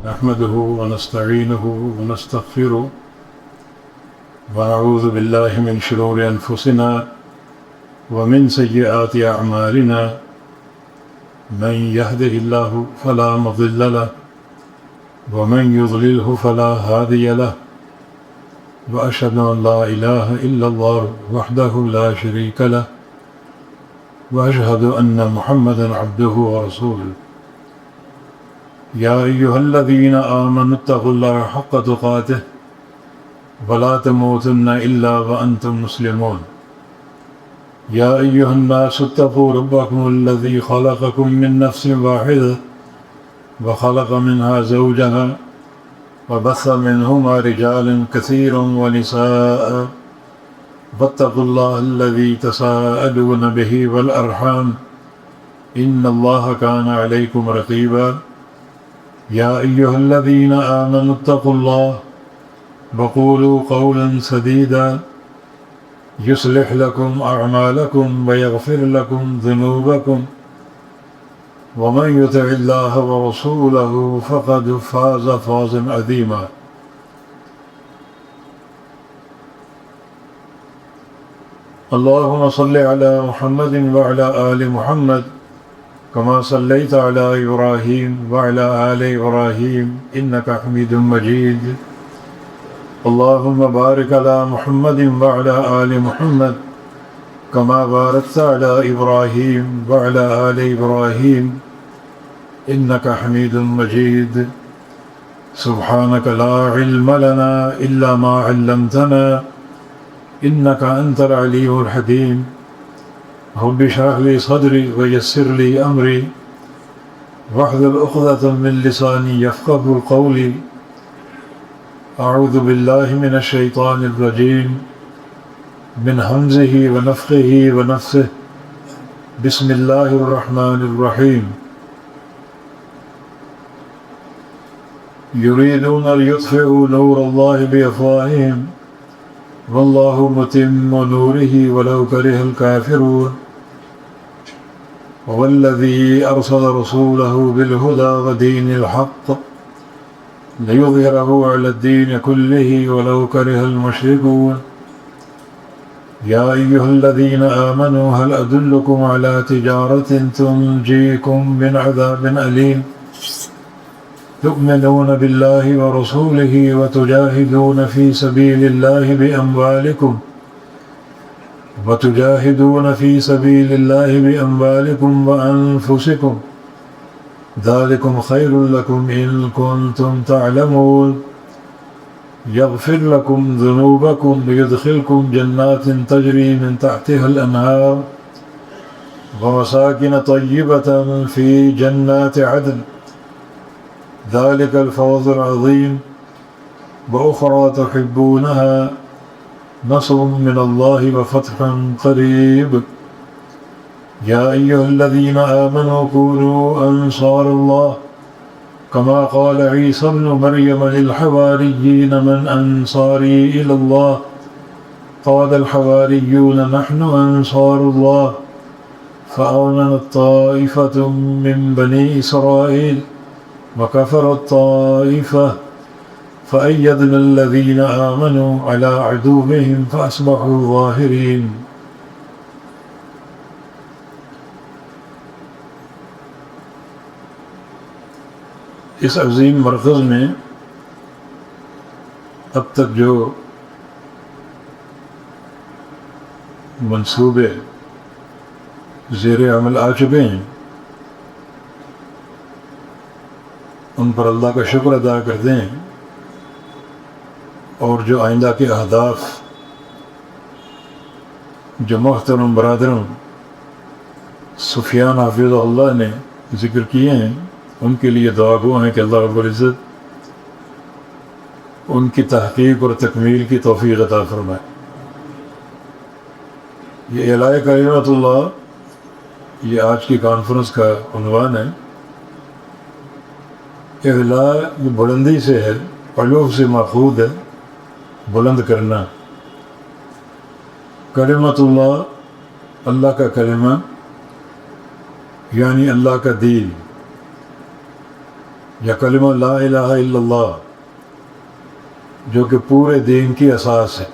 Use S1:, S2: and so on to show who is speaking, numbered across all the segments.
S1: نحمده ونستعينه ونستغفره ونعوذ بالله من شرور أنفسنا ومن سيئات أعمالنا من يهده الله فلا مضل له ومن يضلله فلا هادي له وأشهد أن لا إله إلا الله وحده لا شريك له وأشهد أن محمدا عبده ورسوله يا أيها الذين آمنوا اتقوا الله حق تقاته ولا تموتن إلا وأنتم مسلمون يا أيها الناس اتقوا ربكم الذي خلقكم من نفس واحدة وخلق منها زوجها وبث منهما رجالا كثيرا ونساء واتقوا الله الذي تساءلون به والأرحام إن الله كان عليكم رقيبا يا أيها الذين آمنوا اتقوا الله وقولوا قولا سديدا يصلح لكم أعمالكم ويغفر لكم ذنوبكم ومن يطع الله ورسوله فقد فاز فوزا عظيما اللهم صل على محمد وعلى آل محمد كما صليت على إبراهيم وعلى آل إبراهيم إنك حميد مجيد اللهم بارك على محمد وعلى آل محمد كما باركت على إبراهيم وعلى آل إبراهيم إنك حميد مجيد سبحانك لا علم لنا إلا ما علمتنا إنك أنت العليم الحكيم رب اشرح لي صدري ويسر لي أمري واحلل عقدة من لساني يفقهوا قولي أعوذ بالله من الشيطان الرجيم من همزه ونفخه ونفثه بسم الله الرحمن الرحيم يريدون ليطفئوا نور الله بأفواههم والله متم نوره ولو كره الكافرون هو الذي أرسل رسوله بالهدى ودين الحق ليظهره على الدين كله ولو كره المشركون يا أيها الذين آمنوا هل أدلكم على تجارة تنجيكم من عذاب أليم تؤمنون بالله ورسوله وتجاهدون في سبيل الله بأموالكم وأنفسكم ذلكم خير لكم إن كنتم تعلمون يغفر لكم ذنوبكم ويدخلكم جنات تجري من تحتها الأنهار ومساكن طيبة في جنات عدن ذلك الفوز العظيم وأخرى تحبونها نصر من الله وفتح قريب يا أيها الذين آمنوا كونوا أنصار الله كما قال عيسى ابن مريم للحواريين من أنصاري إلى الله قال الحواريون نحن أنصار الله فآمنت طائفة من بني إسرائيل وكفرت طائفة فأيدنا الذين آمنوا على عدوهم فأصبحوا ظاهرين اس عظیم مرکز میں اب تک جو منصوبے زیر عمل آ چکے ہیں ان پر اللہ کا شکر ادا کرتے ہیں اور جو آئندہ کے اہداف جو محترم برادروں سفیان حافظ اللہ نے ذکر کیے ہیں ان کے لیے دعا گو ہیں کہ اللہ رب العزت ان کی تحقیق اور تکمیل کی توفیق عطا فرمائے۔ یہ اعلاء کلمت اللہ یہ آج کی کانفرنس کا عنوان ہے۔ اعلاء یہ بلندی سے ہے، علو سے ماخوذ ہے، بلند کرنا۔ کلمت اللہ اللہ کا کلمہ یعنی اللہ کا دین، یا کلمہ لا الہ الا اللہ جو کہ پورے دین کی اساس ہے.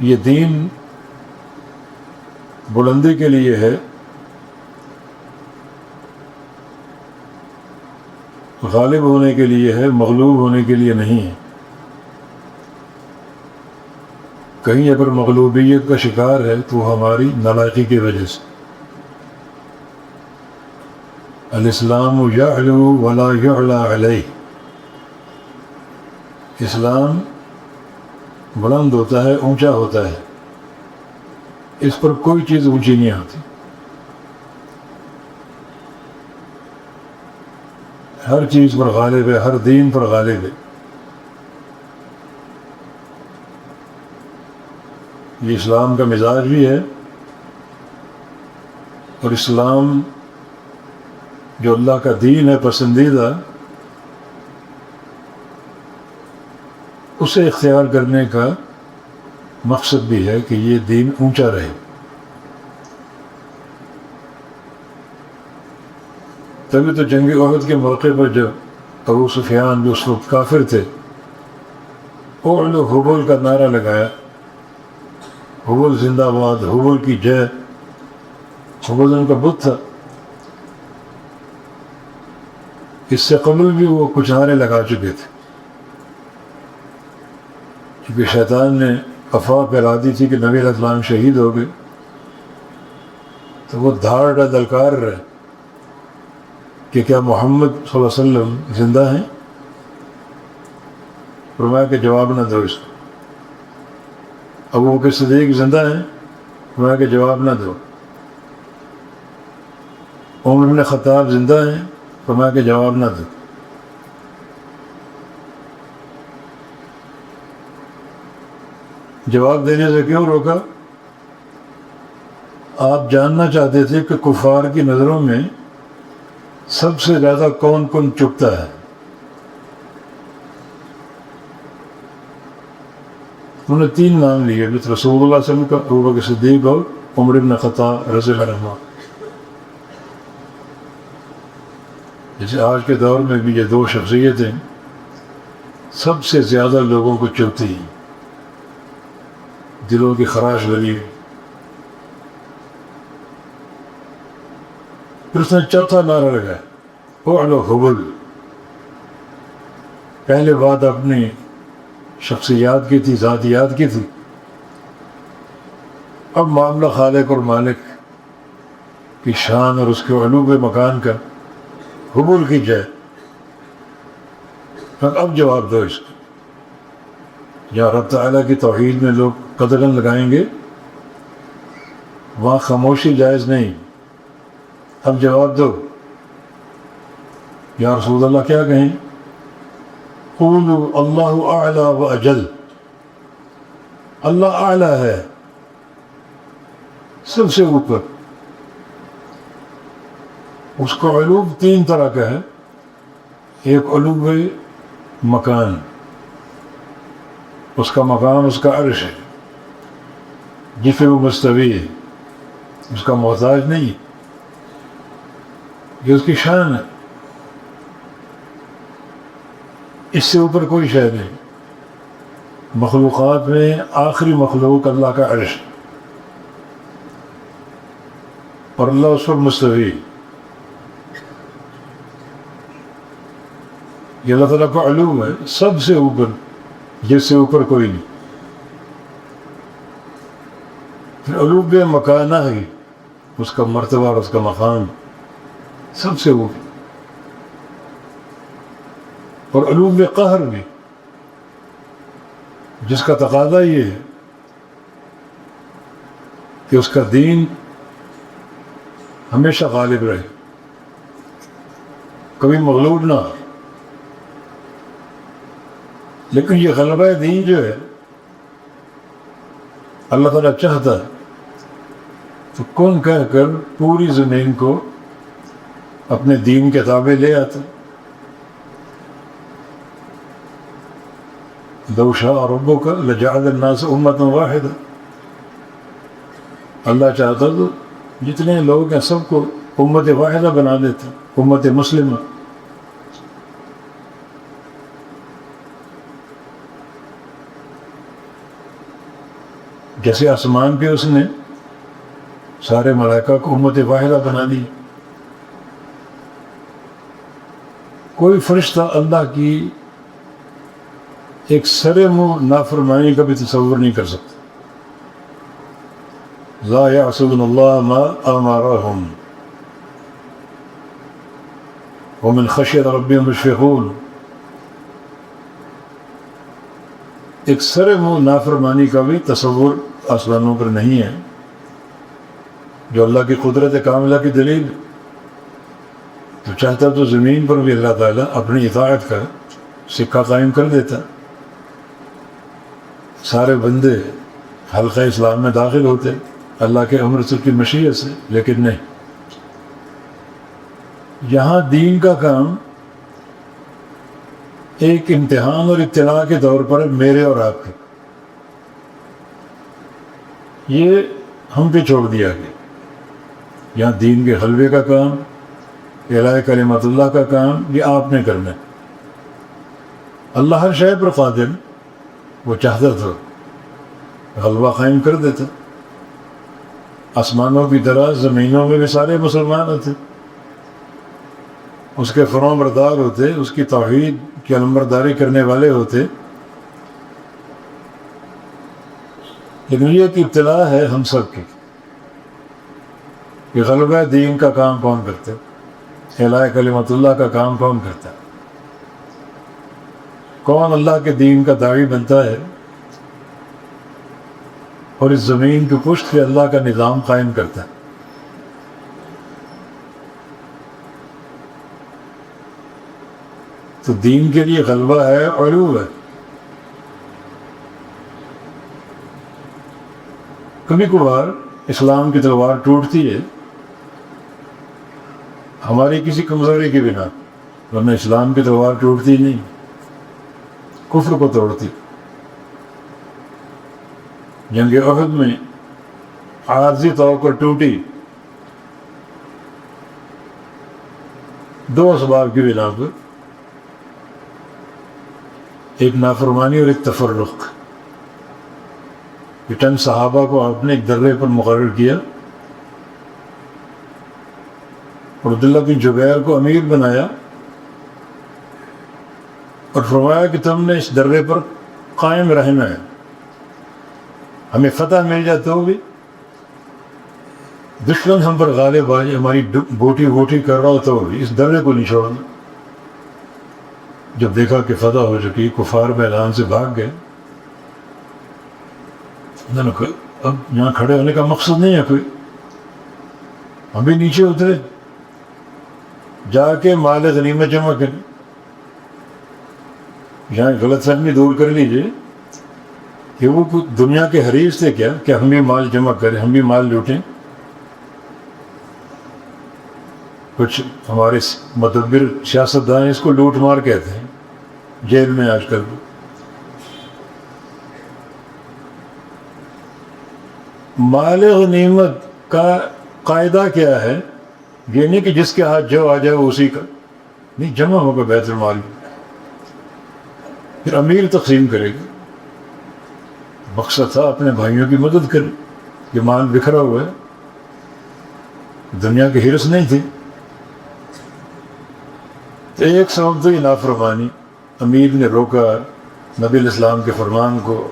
S1: یہ دین بلندی کے لیے ہے، غالب ہونے کے لیے ہے، مغلوب ہونے کے لیے نہیں ہے. کہیں اگر مغلوبیت کا شکار ہے تو ہماری نالائقی کی وجہ سے. الاسلام یعلو ولا یعلی علیہ، اسلام بلند ہوتا ہے، اونچا ہوتا ہے، اس پر کوئی چیز اونچی نہیں آتی. ہر چیز پر غالب ہے، ہر دین پر غالب ہے. یہ اسلام کا مزاج بھی ہے، اور اسلام جو اللہ کا دین ہے پسندیدہ، اسے اختیار کرنے کا مقصد بھی ہے کہ یہ دین اونچا رہے. تبھی تو جنگ احد کے موقع پر جب ابو سفیان جو اس وقت کافر تھے، اعلو حبل کا نعرہ لگایا، حبل زندہ باد، حبل کی جے. حبل ان کا بت تھا. اس سے قبل بھی وہ کچھ نعرے لگا چکے تھے، کیونکہ شیطان نے افواہ پھیلا دی تھی کہ نبی علیہ السلام شہید ہو گئے. تو وہ دھاڑ دلکار رہے کہ کیا محمد صلی اللہ علیہ وسلم زندہ ہیں؟ فرمایا کہ جواب نہ دو اس کو. ابو بکر صدیق زندہ ہیں؟ فرمایا کہ جواب نہ دو. عمر بن خطاب زندہ ہیں؟ فرمایا کہ جواب نہ دو. جواب دینے سے کیوں روکا؟ آپ جاننا چاہتے تھے کہ کفار کی نظروں میں سب سے زیادہ کون چپتا ہے. انہوں نے 3 نام لیے، رسول اللہ صلی اللہ علیہ وسلم کا، ابو بکر صدیق اور عمر بن خطاب رضی اللہ عنہ. جیسے آج کے دور میں بھی یہ 2 شخصیتیں سب سے زیادہ لوگوں کو چبھتی ہیں، دلوں کی خراش لگی ہوئی. پھر اس نے چوتھا نعرہ لگایا، اعلو حبل. پہلے بات اپنی شخصیات کی تھی، ذاتیات کی تھی. اب معاملہ خالق اور مالک کی شان اور اس کے علو مکان کا، حبل کی جائے. اب جواب دو اس کو. جہاں رب تعالیٰ کی توحید میں لوگ قدغن لگائیں گے وہاں خاموشی جائز نہیں. اب جواب دو. یا رسول اللہ کیا کہیں؟ قولوا اللہ اعلی و اجل. اللہ اعلیٰ ہے، سب سے اوپر. اس کا علو 3 طرح کا ہے. ایک علو مکان، اس کا مقام اس کا عرش ہے جس پہ وہ مستوی ہے، اس کا محتاج نہیں. یہ اس کی شان ہے، اس سے اوپر کوئی شے نہیں. مخلوقات میں آخری مخلوق اللہ کا عرش، اور اللہ اس پر مستوی. یہ اللہ تعالیٰ کا علوم ہے، سب سے اوپر، جس سے اوپر کوئی نہیں. پھر علوم مکانہ ہے، اس کا مرتبہ اور اس کا مقام سب سے اوپر. اور علوم قہر بھی، جس کا تقاضا یہ ہے کہ اس کا دین ہمیشہ غالب رہے، کبھی مغلوب نہ ہو. لیکن یہ غلبہ دین جو ہے اللہ تعالیٰ چاہتا ہے تو کون کہہ کر پوری زمین کو اپنے دین کے تابع لے آتا. لو شاء ربک لجعل الناس امۃ واحدہ. اللہ چاہتا تو جتنے لوگ ہیں سب کو امت واحدہ بنا دیتا، امت مسلمہ۔ جیسے آسمان پہ اس نے سارے ملائکہ کو امت واحدہ بنا دی، کوئی فرشتہ اللہ کی ایک سرے منہ نافرمانی کا بھی تصور نہیں کر سکتا۔ لا یعصون اللہ ما امرهم ومن خشیت ربهم مشفقون۔ ایک سرے منہ نافرمانی کا بھی تصور آسمانوں پر نہیں ہے، جو اللہ کی قدرت کاملہ کی دلیل۔ تو چاہتا تو زمین پر بھی اللہ تعالیٰ اپنی اطاعت کا سکہ قائم کر دیتا، سارے بندے حلقہ اسلام میں داخل ہوتے اللہ کے امر سے، کی مشیت سے، لیکن نہیں۔ یہاں دین کا کام ایک امتحان اور ابتلاء کے طور پر میرے اور آپ کے، یہ ہم پہ چھوڑ دیا گیا۔ یہاں دین کے غلبے کا کام، اعلاء کلمت اللہ کا کام، یہ آپ نے کرنا ہے۔ اللہ ہر شے پر قادر، وہ چاہتا تو غلبہ قائم کر دیتا۔ آسمانوں کی طرح زمینوں میں بھی سارے مسلمان ہوتے، اس کے فرما بردار ہوتے، اس کی توحید کی علمبرداری کرنے والے ہوتے، لیکن یہ ایک ابتلاء ہے ہم سب کی کہ غلبہ دین کا کام کون کرتے، اعلاء کلمت اللہ کا کام کون کرتا ہے، کون اللہ کے دین کا داعی بنتا ہے اور اس زمین کی پشت پہ اللہ کا نظام قائم کرتا ہے۔ تو دین کے لیے غلبہ ہے، علو ہے۔ کبھی کبھار اسلام کی تلوار ٹوٹتی ہے ہماری کسی کمزوری کی بنا، ورنہ اسلام کی تلوار ٹوٹتی نہیں، کفر کو توڑتی۔ جنگ احد میں عارضی طور پر ٹوٹی، دو اسباب کی بنا پر، ایک نافرمانی اور ایک تفرق۔ یہ چند صحابہ کو آپ نے ایک درے پر مقرر کیا اور عبداللہ بن جبیر کو امیر بنایا اور فرمایا کہ تم نے اس درے پر قائم رہنا ہے، ہمیں فتح مل جائے تو بھی، دشمن ہم پر غالب آ جائے، ہماری بوٹی بوٹی کر رہا ہو تو بھی اس درے کو نہیں چھوڑنا۔ جب دیکھا کہ فتح ہو چکی، کفار میدان سے بھاگ گئے، انہوں نے کہا اب یہاں کھڑے ہونے کا مقصد نہیں ہے کوئی، ہم بھی نیچے اترے، جا کے مال غنیمت جمع کریں۔ یہاں غلط فہمی دور کر لیجیے کہ وہ دنیا کے حریص تھے کیا کہ ہم بھی مال جمع کریں، ہم بھی مال لوٹیں۔ کچھ ہمارے مدبر سیاستدان اس کو لوٹ مار کہتے ہیں، جیل میں آج کل۔ مال غنیمت کا قاعدہ کیا ہے؟ یہ نہیں کہ جس کے ہاتھ جو آ جائے وہ اسی کا، نہیں، جمع ہوگا بیت المال، پھر امیر تقسیم کرے گا۔ مقصد تھا اپنے بھائیوں کی مدد کرے، یہ مال بکھرا ہوا ہے، دنیا کی ہرس نہیں تھی۔ تو ایک سبب تو یہ نافرمانی، امیر نے روکا نبی الاسلام کے فرمان کو،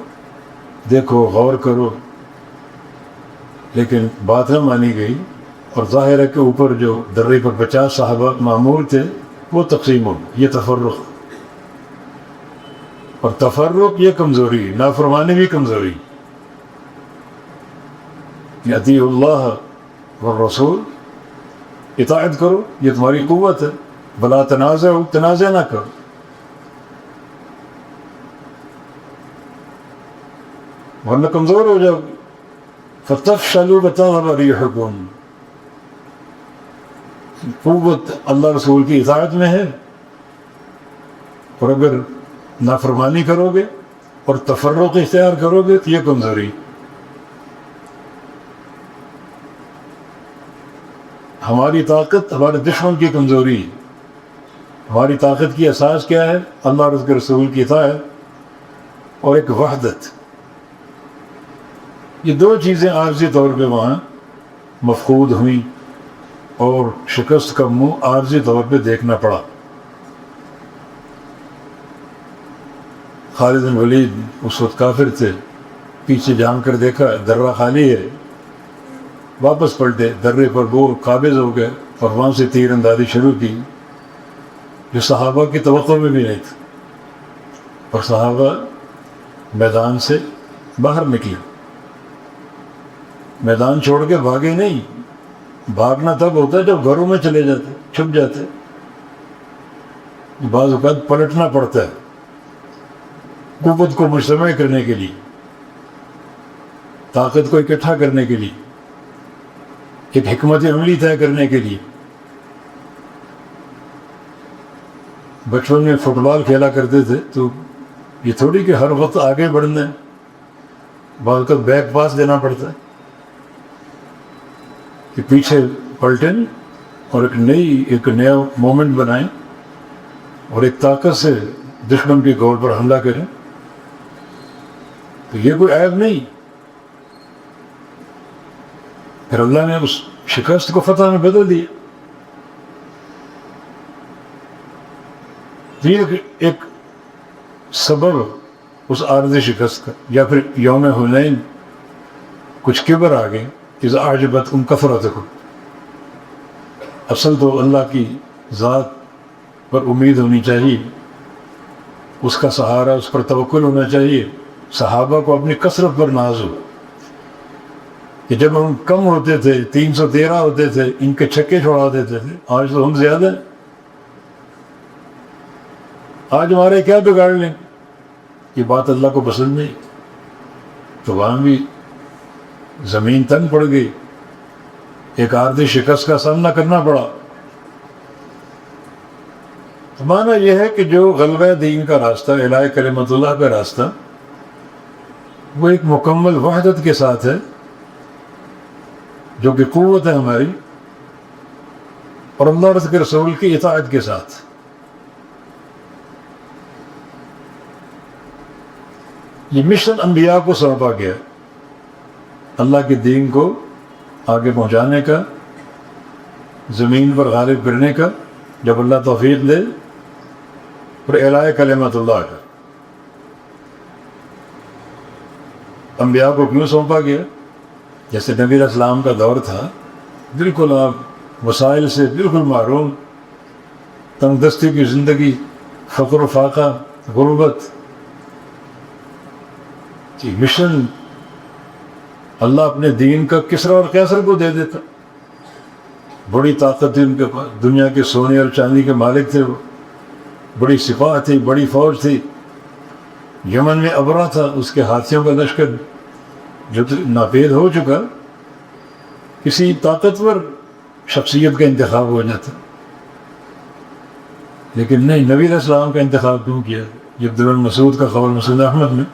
S1: دیکھو غور کرو، لیکن بات نہ مانی گئی، اور ظاہر ہے کہ اوپر جو درے پر 50 صحابہ معمور تھے وہ تقسیم ہو گئے۔ یہ تفرق، اور تفرق یہ کمزوری، نافرمانی بھی کمزوری۔ اطیعوا اللہ والرسول، اطاعت کرو، یہ تمہاری قوت ہے، بلا تنازع، تنازع نہ کرو۔ ورنہ کمزور ہو جاؤ، فتفشلوا وتذهب ريحكم۔ قوت اللہ رسول کی اطاعت میں ہے، اور اگر نافرمانی کرو گے اور تفرق اختیار کرو گے تو یہ کمزوری۔ ہماری طاقت ہمارے دشمن کی کمزوری ہے. ہماری طاقت کی اساس کیا ہے؟ اللہ اور اس کے رسول کی اطاعت اور ایک وحدت. یہ دو چیزیں عارضی طور پہ وہاں مفقود ہوئیں اور شکست کا منہ عارضی طور پہ دیکھنا پڑا. خالد بن ولید اس وقت کافر تھے، پیچھے جان کر دیکھا درہ خالی ہے، واپس پلٹے، درے پر وہ قابض ہو گئے اور وہاں سے تیر اندازی شروع کی جو صحابہ کی توقع میں بھی نہیں تھی. اور صحابہ میدان سے باہر نکلے، میدان چھوڑ کے بھاگے نہیں. بھاگنا تب ہوتا ہے جب گھروں میں چلے جاتے، چھپ جاتے. بعض اوقات پلٹنا پڑتا ہے قوت کو مجتمع کرنے کے لیے، طاقت کو اکٹھا کرنے کے لیے، ایک حکمت عملی طے کرنے کے لیے. بچپن میں فٹ بال کھیلا کرتے تھے تو یہ تھوڑی کہ ہر وقت آگے بڑھنا ہے، بعض اوقات بیک پاس دینا پڑتا ہے کہ پیچھے پلٹیں اور ایک نیا مومنٹ بنائیں اور ایک طاقت سے دشمن کے گول پر حملہ کریں. تو یہ کوئی عیب نہیں. پھر اللہ نے اس شکست کو فتح میں بدل دیا. تو یہ ایک سبب اس عارضی شکست کا. یا پھر یوم حنین کچھ کبر آ گئے، اذا اعجبتکم کثرتکم. اصل تو اللہ کی ذات پر امید ہونی چاہیے، اس کا سہارا، اس پر توکل ہونا چاہیے. صحابہ کو اپنی کثرت پر ناز ہو کہ جب ہم کم ہوتے تھے، 313 ہوتے تھے، ان کے چھکے چھوڑا دیتے تھے. آج تو ہم زیادہ ہیں، آج ہمارے کیا بگاڑ لیں. یہ بات اللہ کو پسند نہیں. تو وہاں بھی زمین تنگ پڑ گئی، ایک عارضی شکست کا سامنا کرنا پڑا. تو معنی یہ ہے کہ جو غلبہ دین کا راستہ، اعلاء کلمت اللہ کا راستہ، وہ ایک مکمل وحدت کے ساتھ ہے جو کہ قوت ہے ہماری، اور اللہ اور اس کے رسول کی اطاعت کے ساتھ. یہ مشن انبیاء کو سونپا گیا، اللہ کے دین کو آگے پہنچانے کا، زمین پر غالب کرنے کا، جب اللہ توفیق دے، اور اعلاء کلمت اللہ کا. انبیاء کو کیوں سونپا گیا؟ جیسے نبی علیہ السلام کا دور تھا، بالکل آپ وسائل سے بالکل محروم، تنگ دستی کی زندگی، فقر و فاقہ، غربت. مشن اللہ اپنے دین کا کسرا اور قیصر کو دے دیتا. بڑی طاقت تھی ان کے پاس، دنیا کے سونے اور چاندی کے مالک تھے وہ، بڑی سپاہ تھی، بڑی فوج تھی. یمن میں ابرا تھا، اس کے ہاتھیوں کا لشکر جو ناپید ہو چکا. کسی طاقتور شخصیت کا انتخاب ہو جاتا، لیکن نہیں، نبی علیہ السلام کا انتخاب کیوں کیا؟ جب در مسعود کا قول مسعود احمد میں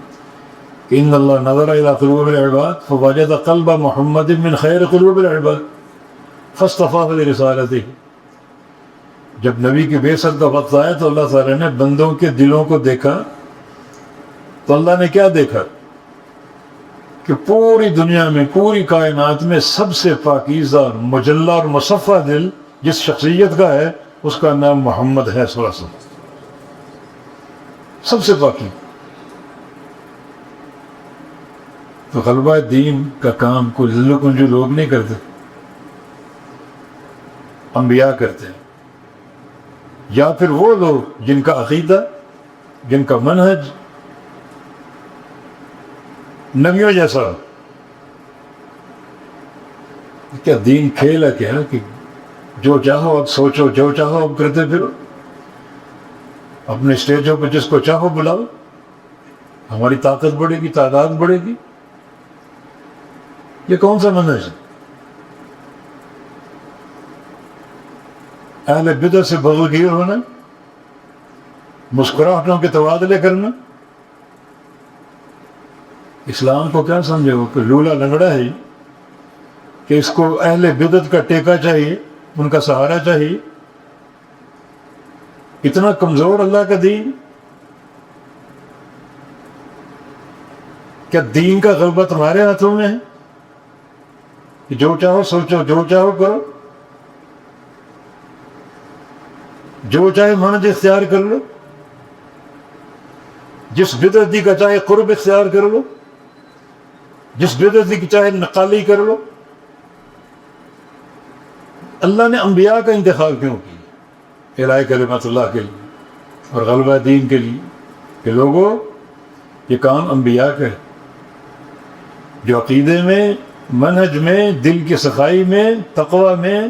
S1: کہ ان اللہ نظر الی قلوب العباد فوجد قلب محمد من خیر قلوب العباد فاصطفاه لرسالته. جب نبی کی بعثت کا وقت آیا تو اللہ تعالیٰ نے بندوں کے دلوں کو دیکھا، تو اللہ نے کیا دیکھا کہ پوری دنیا میں، پوری کائنات میں سب سے پاکیزہ، مجلہ اور مصفہ دل جس شخصیت کا ہے، اس کا نام محمد ہے صلی اللہ علیہ وسلم. سب سے پاکی. تو غلبہ دین کا کام کوئی ذل و کنجو لوگ نہیں کرتے، انبیاء کرتے ہیں، یا پھر وہ لوگ جن کا عقیدہ، جن کا منہج نبیوں جیسا. کیا دین کھیل ہے کیا کہ جو چاہو اب سوچو، جو چاہو اب کرتے پھرو، اپنے اسٹیجوں پہ جس کو چاہو بلاؤ، ہماری طاقت بڑھے گی، تعداد بڑھے گی. یہ کون سا منہج ہے؟ اہل بدعت سے بغلگیر ہونا، مسکراہٹوں کے تبادلے کرنا. اسلام کو کیا سمجھے وہ کہ لولا لنگڑا ہے کہ اس کو اہل بدعت کا ٹیکہ چاہیے ان کا سہارا چاہیے. اتنا کمزور اللہ کا دین. کیا دین کا غلبہ تمہارے ہاتھوں میں ہے کہ جو چاہو سوچو، جو چاہو کرو، جو چاہے منہج اختیار کر لو، جس بدعتی کا چاہے قرب اختیار کر لو، جس بدعتی کی چاہے نقالی کر لو؟ اللہ نے انبیاء کا انتخاب کیوں کیا؟ اعلاء کلمت اللہ کے لیے اور غلبہ دین کے لیے، کہ لوگوں یہ کام انبیاء کا ہے، جو عقیدے میں، منہج میں، دل کی صفائی میں، تقوی میں،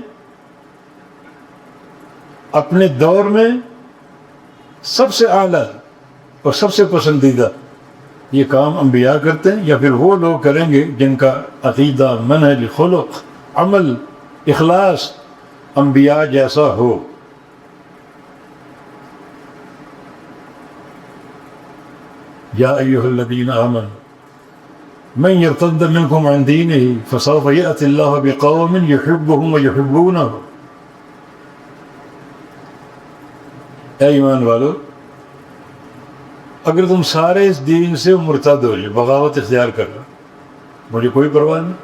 S1: اپنے دور میں سب سے اعلیٰ اور سب سے پسندیدہ یہ کام انبیاء کرتے ہیں، یا پھر وہ لوگ کریں گے جن کا عقیدہ، منہج، خلق، عمل، اخلاص انبیاء جیسا ہو. یا ایھا الذین آمنوا من یرتد منکم عن دینہ فسوف یأتی اللہ بقوم یحبهم ویحبونہ. اے ایمان والو، اگر تم سارے اس دین سے مرتد ہو جاؤ، بغاوت اختیار کر لو، مجھے کوئی پرواہ نہیں.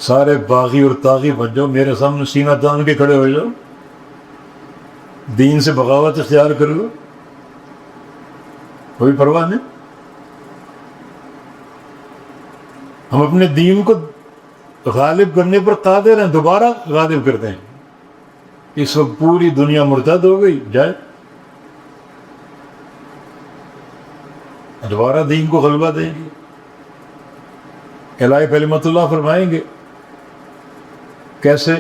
S1: سارے باغی اور طاغی بن جاؤ، میرے سامنے سینہ تان کے کھڑے ہو جاؤ، دین سے بغاوت اختیار کر لو، کوئی پرواہ نہیں. ہم اپنے دین کو غالب کرنے پر قادر ہیں، دوبارہ غالب کرتے ہیں. اس وقت پوری دنیا مرتد ہو گئی، جائے دوبارہ دین کو غلبہ دیں گے. اعلاء کلمت اللہ فرمائیں گے. کیسے؟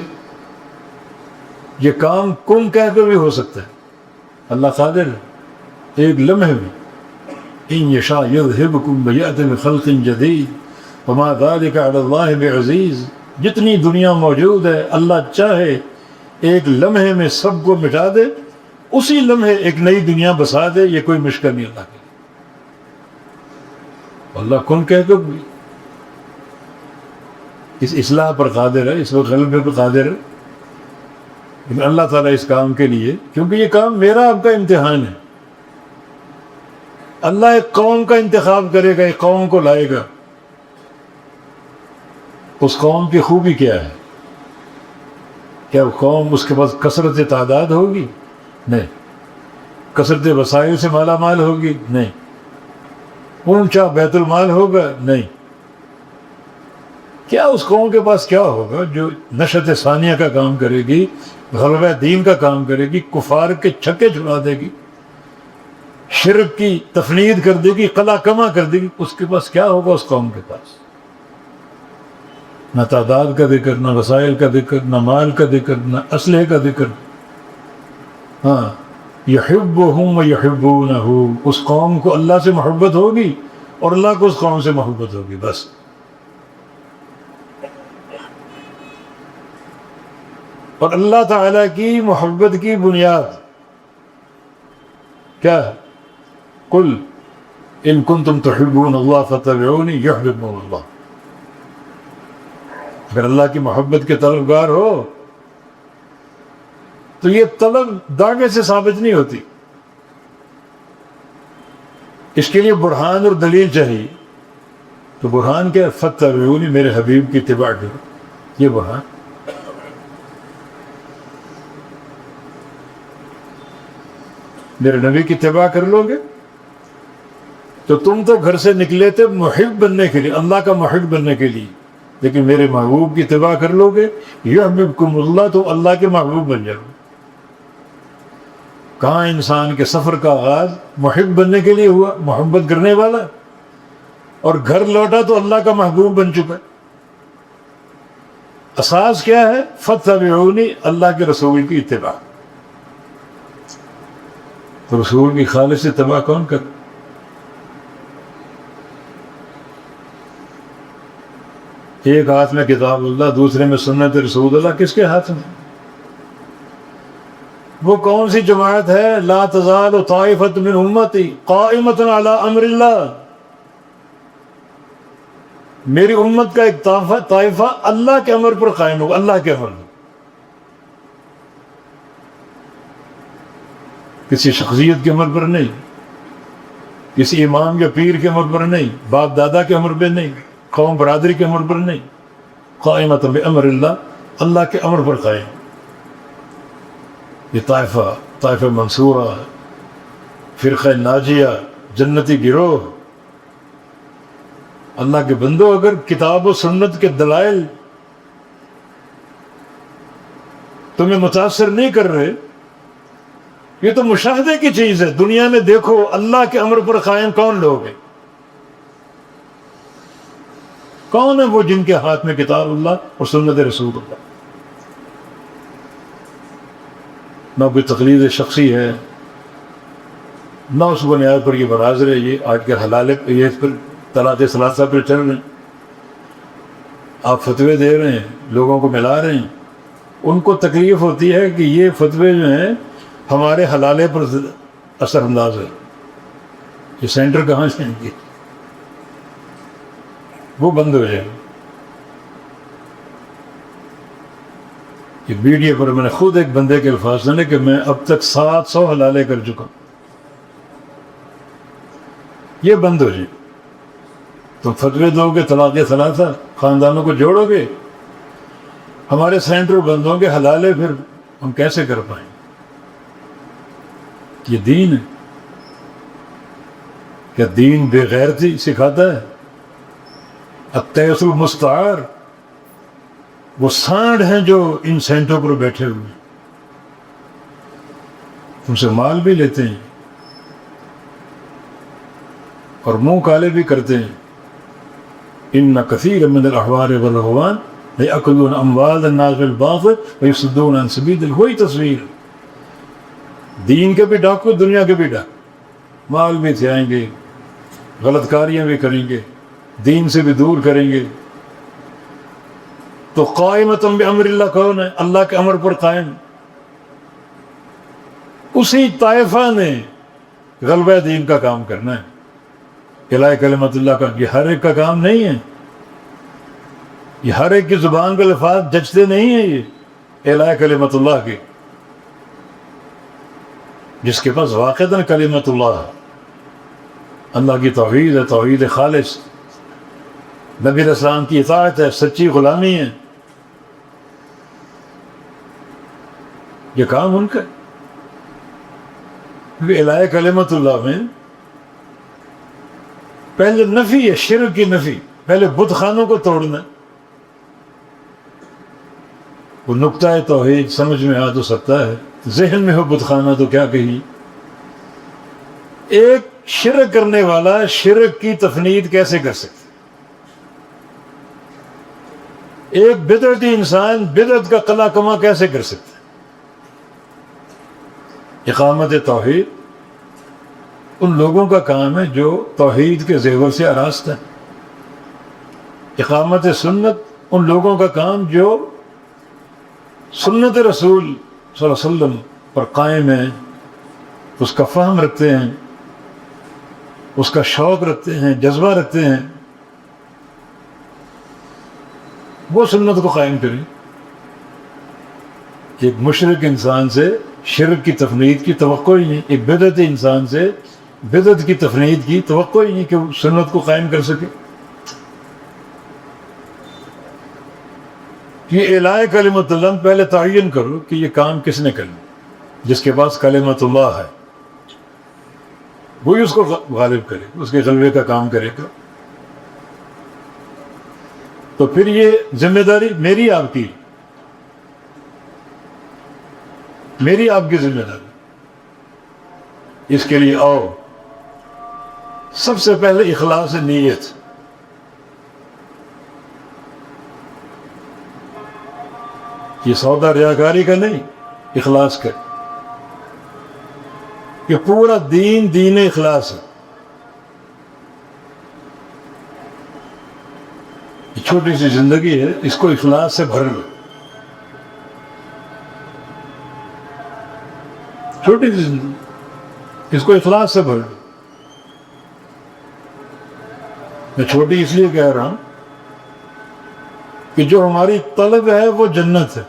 S1: یہ کام کن کہہ کر بھی ہو سکتا ہے. اللہ قادر ہے ایک لمحے میں. ان یشاء یذہبکم ویأتی بخلق جدید وما ذلک علی اللہ بعزیز. جتنی دنیا موجود ہے، اللہ چاہے ایک لمحے میں سب کو مٹا دے، اسی لمحے ایک نئی دنیا بسا دے. یہ کوئی مشکل نہیں اللہ کے. اللہ کن کہہ کر بھی اس اصلاح پر قادر ہے، اس وقت غلبے پر قادر ہے. لیکن اللہ تعالیٰ اس کام کے لیے، کیونکہ یہ کام میرا آپ کا امتحان ہے. اللہ ایک قوم کا انتخاب کرے گا، ایک قوم کو لائے گا. اس قوم کی خوبی کیا ہے؟ کیا وہ قوم اس کے پاس کثرت تعداد ہوگی؟ نہیں. کثرت وسائل سے مالا مال ہوگی؟ نہیں. اونچا بیت المال ہوگا؟ نہیں. کیا اس قوم کے پاس کیا ہوگا جو نشت ثانیہ کا کام کرے گی، غلبہ دین کا کام کرے گی، کفار کے چھکے چھڑا دے گی، شرک کی تفنید کر دے گی، قلع کما کر دے گی؟ اس کے پاس کیا ہوگا اس قوم کے پاس؟ نہ تعداد کا ذکر، نہ وسائل کا ذکر، نہ مال کا ذکر، نہ اسلحے کا ذکر. ہاں، یحبہم ویحبونہ. اس قوم کو اللہ سے محبت ہوگی اور اللہ کو اس قوم سے محبت ہوگی. بس. اور اللہ تعالیٰ کی محبت کی بنیاد کیا ہے؟ قل ان کنتم تحبون اللہ فاتبعونی یحببکم اللہ. اگر اللہ کی محبت کے طلبگار ہو تو یہ طلب دعوے سے ثابت نہیں ہوتی. اس کے لیے برہان اور دلیل چاہیے. تو برہان کیا؟ فاتبعونی، میرے حبیب کی اتباع کرو. یہ برہان. میرے نبی کی اتباع کر لو گے تو تم تو گھر سے نکلے تھے محب بننے کے لیے، اللہ کا محب بننے کے لیے، لیکن میرے محبوب کی اتباع کر لو گے یحببکم اللہ، تو اللہ کے محبوب بن جاؤ. کہاں انسان کے سفر کا آغاز محب بننے کے لیے ہوا، محبت کرنے والا، اور گھر لوٹا تو اللہ کا محبوب بن چکا. اساس کیا ہے؟ فاتبعونی، اللہ کے رسول کی اتباع. تو رسول کی خالص اتباع کون کر؟ ایک ہاتھ میں کتاب اللہ، دوسرے میں سنت رسول اللہ. کس کے ہاتھ میں؟ وہ کون سی جماعت ہے؟ لا تزال طائفۃ من امتی قائمۃ علی امر اللہ. میری امت کا ایک طائفہ اللہ کے امر پر قائم ہوگا، اللہ کے امر پر، کسی شخصیت کے امر پر نہیں، کسی امام یا پیر کے امر پر نہیں، باپ دادا کے امر پہ نہیں، قوم برادری کے امر پر نہیں، قائمۃ بامر اللہ، اللہ کے امر پر قائم۔ یہ طائفہ منصورہ، فرقہ ناجیہ، جنتی گروہ۔ اللہ کے بندو، اگر کتاب و سنت کے دلائل تمہیں متاثر نہیں کر رہے، یہ تو مشاہدے کی چیز ہے۔ دنیا میں دیکھو اللہ کے امر پر قائم کون لوگ ہیں، کون ہیں وہ جن کے ہاتھ میں کتاب اللہ اور سنت رسول اللہ؟ نہ کوئی تقلید شخصی ہے، نہ اس بنیاد پر یہ مناظر ہے۔ یہ آج کے حلال یہ پر طلاق ثلاثہ پر چل رہے ہیں، آپ فتوے دے رہے ہیں، لوگوں کو ملا رہے ہیں، ان کو تکلیف ہوتی ہے کہ یہ فتوے جو ہیں ہمارے حلالے پر اثر انداز ہے۔ یہ سینٹر کہاں سے ہیں؟ وہ بند ہو جائے۔ یہ میڈیا پر میں نے خود ایک بندے کے الفاظ سنے کہ میں اب تک 700 حلالے کر چکا ہوں، یہ بند ہو جائے۔ تم فتوے دو گے طلاق ثلاثہ، خاندانوں کو جوڑو گے، ہمارے سینٹر بند ہوں گے، حلالے پھر ہم کیسے کر پائیں؟ یہ دین ہے کیا؟ دین بے غیرتی سکھاتا ہے؟ التیس المستعار، وہ سانڈ ہیں جو ان سینٹروں پر بیٹھے ہوئے ہیں، ان سے مال بھی لیتے ہیں اور منہ کالے بھی کرتے ہیں۔ ان کثیر من الاحبار والرہبان لیأکلون اموال الناس بالباطل ویصدون عن سبیل اللہ۔ وہی تصویر، دین کے بھی ڈاکو، دنیا کے بھی ڈاکو، مال بھی تھیائیں گے، غلط کاریاں بھی کریں گے، دین سے بھی دور کریں گے۔ تو قائمۃ بامر اللہ کون ہے؟ اللہ کے امر پر قائم۔ اسی طائفہ نے غلبہ دین کا کام کرنا ہے، اعلاء کلمت اللہ کا۔ یہ ہر ایک کا کام نہیں ہے، یہ ہر ایک کی زبان کے الفاظ جچتے نہیں ہیں۔ یہ اعلاء کلمت اللہ کے، جس کے پاس واقعتاً کلمت اللہ ہے، اللہ کی توحید ہے، توحید خالص، نبی علیہ السلام کی اطاعت ہے، سچی غلامی ہے، یہ کام ان کا ہے۔ اعلاء کلمت اللہ میں پہلے نفی ہے، شرک کی نفی، پہلے بت خانوں کو توڑنا۔ وہ نقطہ توحید سمجھ میں آ تو سکتا ہے، ذہن میں ہو بت خانہ تو کیا کہی۔ ایک شرک کرنے والا شرک کی تفنید کیسے کر سکتا؟ ایک بدعتی انسان بدعت کا قلع کما کیسے کر سکتا؟ اقامت توحید ان لوگوں کا کام ہے جو توحید کے زیور سے آراستہ ہے۔ اقامت سنت ان لوگوں کا کام جو سنت رسول صلی اللہ علیہ وسلم پر قائم ہیں، اس کا فہم رکھتے ہیں، اس کا شوق رکھتے ہیں، جذبہ رکھتے ہیں، وہ سنت کو قائم کریں۔ ایک مشرک انسان سے شرک کی تفنید کی توقع ہی نہیں، ایک بدعتی انسان سے بدعت کی تفنید کی توقع ہی نہیں کہ وہ سنت کو قائم کر سکے۔ یہ اعلاء کلمت اللہ پہلے تعین کرو کہ یہ کام کس نے کرنا، جس کے پاس کلمت اللہ ہے وہی اس کو غالب کرے، اس کے غلبے کا کام کرے گا۔ تو پھر یہ ذمہ داری میری آپ کی، میری آپ کی ذمہ داری۔ اس کے لیے آؤ، سب سے پہلے اخلاص نیت۔ یہ سودا ریاکاری کا نہیں، اخلاص کا۔ یہ پورا دین دین اخلاص ہے۔ یہ چھوٹی سی زندگی ہے، اس کو اخلاص سے بھر لو۔ چھوٹی سی زندگی، اس کو اخلاص سے بھر لو۔ میں چھوٹی اس لیے کہہ رہا ہوں کہ جو ہماری طلب ہے وہ جنت ہے،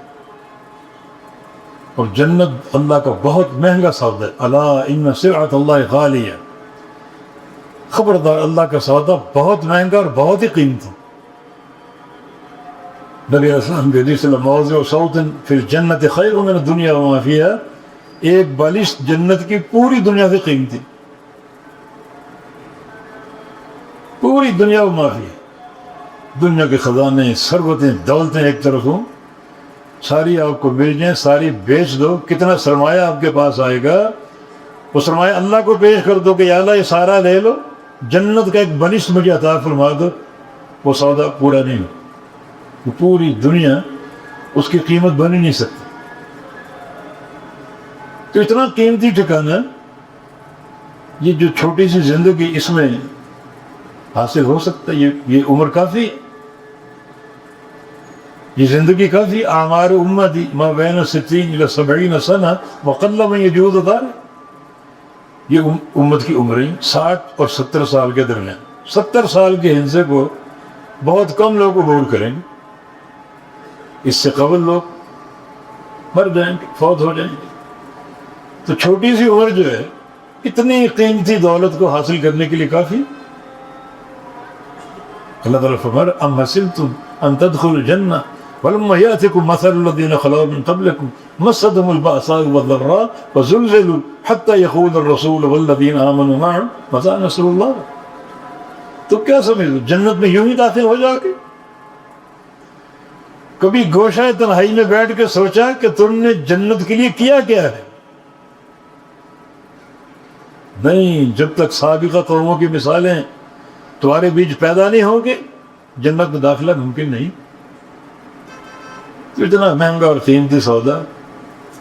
S1: اور جنت اللہ کا بہت مہنگا سودا ہے. الا ان سلعۃ اللہ غالیہ، خبردار اللہ کا سودا بہت مہنگا اور بہت ہی قیمتی. نبی علیہ السلام کے حدیث میں موضع صوت فی الجنت خیر من الدنیا وما فیہا، ایک بالش جنت کی پوری دنیا سے قیمتی، پوری دنیا وما فیہا. دنیا کے خزانے، ثروتیں، دولتیں ایک طرف ہوں، ساری آپ کو مل جائیں، ساری بیچ دو، کتنا سرمایہ آپ کے پاس آئے گا، وہ سرمایہ اللہ کو پیش کر دو کہ یا اللہ یہ سارا لے لو، جنت کا ایک بنش مجھے عطا فرما دو، وہ سودا پورا نہیں ہو. وہ پوری دنیا اس کی قیمت بن ہی نہیں سکتی. تو اتنا قیمتی ٹھکانہ، یہ جو چھوٹی سی زندگی اس میں حاصل ہو سکتا ہے. یہ عمر کافی، یہ زندگی کافی. اعمار امتی ما بین 60 الی 70 سنہ وقل من یجوز ذلک، یہ امت کی عمریں 60 اور 70 سال کے درمیان. 70 سال کے حصے کو بہت کم لوگ عبور کریں گے، اس سے قبل لوگ مر جائیں گے، فوت ہو جائیں گے. تو چھوٹی سی عمر جو ہے اتنی قیمتی دولت کو حاصل کرنے کے لیے کافی. اللہ تعالیٰ فرمایا ام حسبتم ان تدخلوا الجنہ ولما یأتکم مثل الذین خلوا من قبلکم مستهم البأساء والضراء وزلزلوا حتى يقول الرسول والذین آمنوا معه متى نصر اللہ. تو کیا سمجھو جنت میں یوں ہی داخل ہو جاؤ گے؟ کبھی گوشہ تنہائی میں بیٹھ کے سوچا کہ تم نے جنت کے لیے کیا کیا ہے؟ نہیں. جب تک سابقہ قوموں کی مثالیں تمہارے بیچ پیدا نہیں ہوں گے جنت میں داخلہ ممکن نہیں. تو اتنا مہنگا اور قیمتی سودا،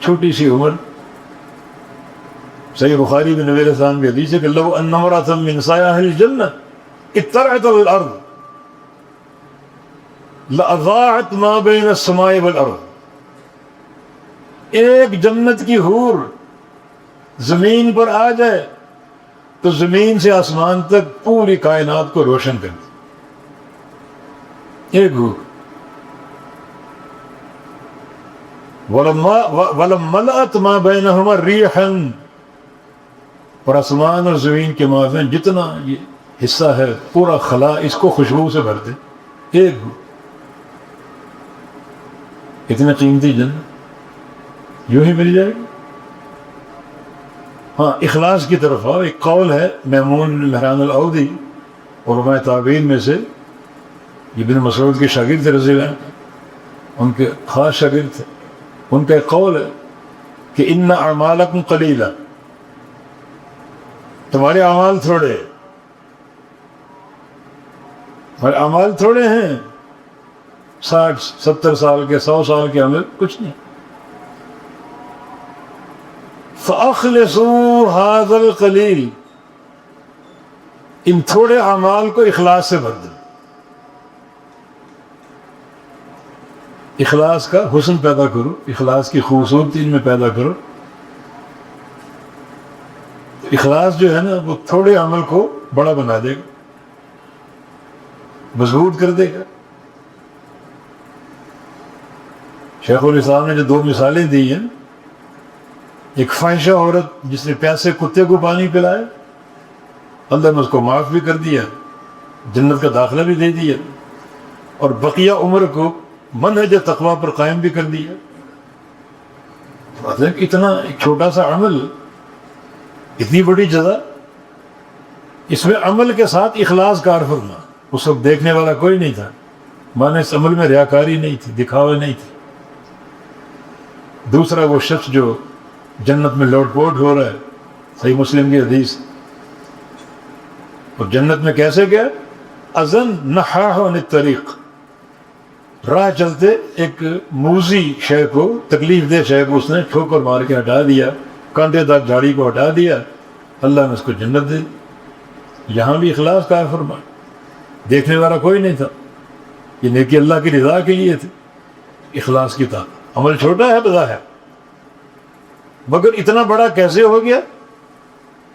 S1: چھوٹی سی عمر. صحیح بخاری میں نبی علیہ السلام کی حدیث ہے کہ لو ان امرأة من نساء اہل الجنہ اطلعت على الارض لأضاعت ما بین السماء والارض. ایک جنت کی حور زمین پر آ جائے تو زمین سے آسمان تک پوری کائنات کو روشن کر دے. ایک حور. وَلَمْ مَلَأَتْ مَا بَيْنَهُمَا رِيحًا، اور آسمان اور زمین کے مابین جتنا یہ حصہ ہے پورا خلا اس کو خوشبو سے بھر دے. ایک حور. اتنی قیمتی جنت یوں ہی مل جائے گی. ہاں اخلاص کی طرف آؤ. ایک قول ہے میمون مہران العودی علماء تابعین میں سے، ابن مسعود کے شاگرد تھے رضی اللہ عنہ، ان کے خاص شاگرد تھے. ان کا ایک قول ہے کہ ان اعمالکم قلیلہ، تمہارے اعمال تھوڑے، تمہارے اعمال تھوڑے ہیں. 60 70 سال کے 100 سال کے عمل کچھ نہیں. فَأَخْلِصُوا هَذَا الْقَلِيلِ، ان تھوڑے اعمال کو اخلاص سے بھر دو. اخلاص کا حسن پیدا کرو، اخلاص کی خوبصورتی ان میں پیدا کرو. اخلاص جو ہے نا وہ تھوڑے عمل کو بڑا بنا دے گا، مضبوط کر دے گا. شیخ الاسلام نے جو 2 مثالیں دی ہیں، ایک فاحشہ عورت جس نے پیاسے کتے کو پانی پلایا، اللہ نے اس کو معاف بھی کر دیا، جنت کا داخلہ بھی دے دیا، اور بقیہ عمر کو منہج تقویٰ پر قائم بھی کر دیا. مطلب اتنا ایک چھوٹا سا عمل، اتنی بڑی جزا. اس میں عمل کے ساتھ اخلاص کار فرما. اس وقت دیکھنے والا کوئی نہیں تھا، مانے اس عمل میں ریاکاری نہیں تھی، دکھاوے نہیں تھی. دوسرا وہ شخص جو جنت میں لوٹ پوٹ ہو رہا ہے، صحیح مسلم کی حدیث. اور جنت میں کیسے گیا؟ اذن نحاح عن الطریق، راہ چلتے ایک موذی شے کو، تکلیف دہ شے کو اس نے ٹھوکر مار کے ہٹا دیا، کانٹے دار جھاڑی کو ہٹا دیا، اللہ نے اس کو جنت دے دی. یہاں بھی اخلاص کا فرما. دیکھنے والا کوئی نہیں تھا، یہ نیکی اللہ کی رضا کے لیے تھی. اخلاص کی طاقت. عمل چھوٹا ہے بظاہر، مگر اتنا بڑا کیسے ہو گیا؟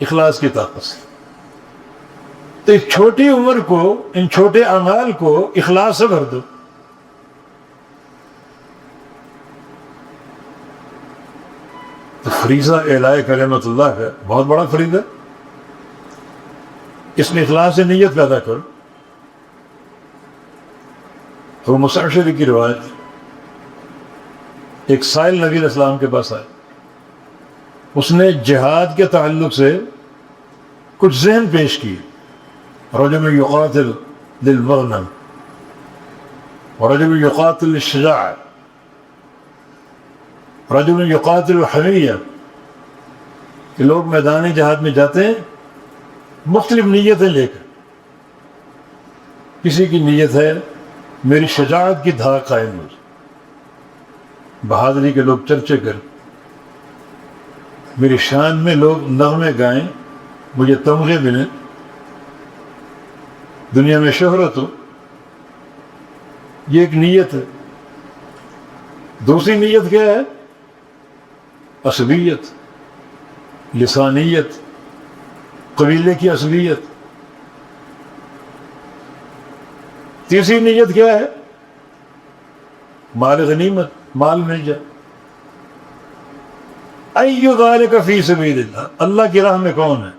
S1: اخلاص کی طاقت سے. تو اس چھوٹی عمر کو، ان چھوٹے اعمال کو اخلاص سے بھر دو. فریضہ اعلاء کلمت اللہ ہے، بہت بڑا فریضہ. اس میں اخلاص سے نیت پیدا کرو. ابو موسیٰ اشعری کی روایت، ایک سائل نبی علیہ السلام کے پاس آئے، اس نے جہاد کے تعلق سے کچھ ذہن پیش کیے. رجل یقاتل للمغنم ورجل یقاتل للشجاع رجل یقاتل الحمیہ، کہ لوگ میدان جہاد میں جاتے ہیں مختلف نیتیں لے کر. کسی کی نیت ہے میری شجاعت کی دھاک قائم ہو جائے، بہادری کے لوگ چرچے کریں، میری شان میں لوگ نغمے گائیں، مجھے تمغے ملیں، دنیا میں شہرت ہو. یہ ایک نیت ہے. دوسری نیت کیا ہے؟ عصبیت، لسانیت، قبیلے کی عصبیت. تیسری نیت کیا ہے؟ مال غنیمت، مال مل جائے. ای ذالک فی سبیل اللہ، اللہ کی راہ میں کون ہے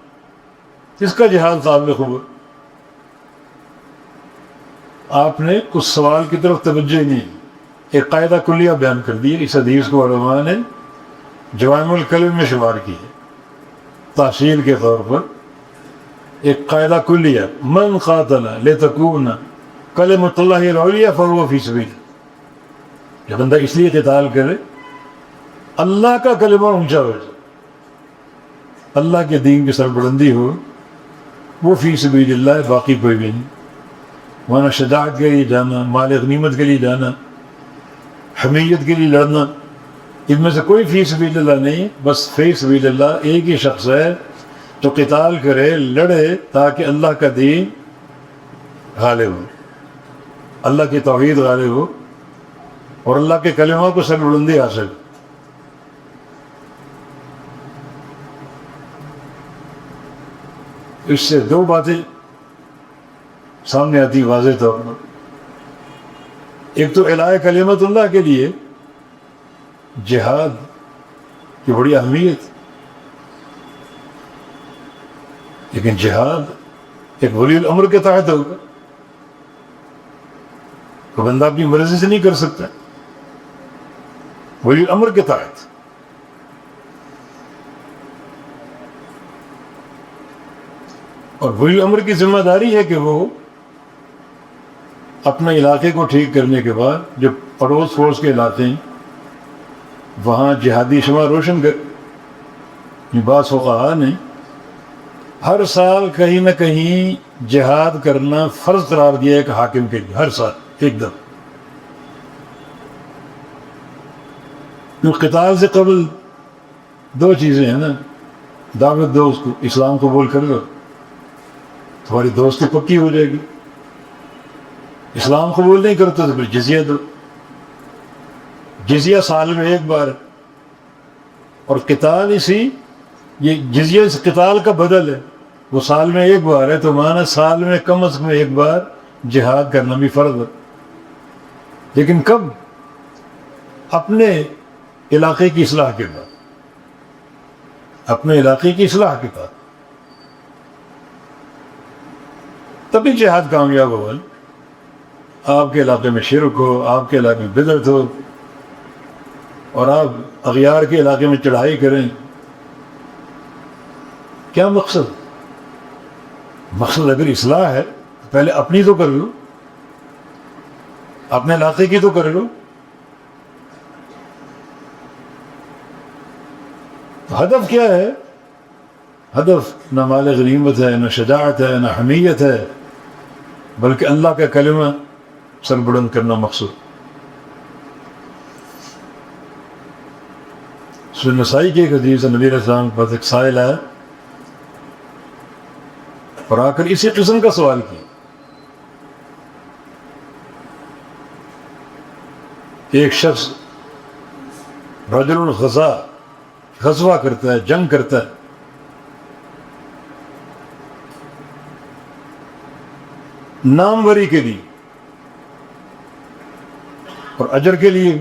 S1: جس کا جہاد قابل قبول؟ آپ نے اس سوال کی طرف توجہ نہیں. ایک قاعدہ کلیہ بیان کر دی. اس حدیث کو علماء نے جوامع الکلم میں شمار کی ہے تحصیل کے طور پر. ایک قاعدہ کلیہ، من قاتل لتکون کلمۃ اللہ العلیٰ فہو فی سبیل. جو بندہ اس لیے قتال کرے اللہ کا کلمہ اونچا ہو جائے، اللہ کے دین کی سربلندی ہو، وہ فی سبیل اللہ ہے، باقی کوئی بھی نہیں. وہاں شجاعت کے لیے جانا، مال غنیمت کے لیے جانا، حمیت کے لیے لڑنا، ان میں سے کوئی فی سبیل اللہ نہیں. بس فی سبیل اللہ ایک ہی شخص ہے جو قتال کرے، لڑے تاکہ اللہ کا دین غالب ہو، اللہ کی توحید غالب ہو اور اللہ کے کلمہ کو سربلندی حاصل. اس سے دو باتیں سامنے آتی واضح طور پر. ایک تو اعلاء کلمت اللہ کے لیے جہاد کی بڑی اہمیت، لیکن جہاد ایک ولی الامر کے تحت ہوگا. تو بندہ اپنی مرضی سے نہیں کر سکتا، ولی الامر کے تحت. اور ولی الامر کی ذمہ داری ہے کہ وہ اپنے علاقے کو ٹھیک کرنے کے بعد جو پڑوس پڑوس کے علاقے ہیں وہاں جہادی شمع روشن کر. بعض فقہا نے ہر سال کہیں نہ کہیں جہاد کرنا فرض قرار دیا ایک حاکم کے لیے، ہر سال ایک دم. قتال سے قبل دو چیزیں ہیں نا، دعوت دو اس کو، اسلام قبول کر لو، تمہاری دوستی پکی ہو جائے گی. اسلام قبول نہیں کرتے تو پھر جزیہ دو. جزیہ سال میں ایک بار، اور قتال یہ جزیہ اس قتال کا بدل ہے. وہ سال میں ایک بار ہے تو مانا سال میں کم از کم ایک بار جہاد کرنا بھی فرض ہے. لیکن کب؟ اپنے علاقے کی اصلاح کے بعد، اپنے علاقے کی اصلاح کے بعد تبھی جہاد کامیاب ہو. آپ کے علاقے میں شرک ہو، آپ کے علاقے میں بدعت ہو، اور آپ اغیار کے علاقے میں چڑھائی کریں، کیا مقصد؟ مقصد اگر اصلاح ہے تو پہلے اپنی تو کر لو، اپنے علاقے کی تو کر لو. ہدف کیا ہے؟ ہدف نہ مال غنیمت ہے، نہ شجاعت ہے، نہ حمیت ہے، بلکہ اللہ کا کلمہ سربلند کرنا مقصود. سنن نسائی کی ایک حدیث نبی علیہ السلام کے پاس ایک سائل آیا اور آ کر اسی قسم کا سوال کیا. ایک شخص رجل غزوہ کرتا ہے، جنگ کرتا ہے، ناموری کے لیے اور اجر کے لیے.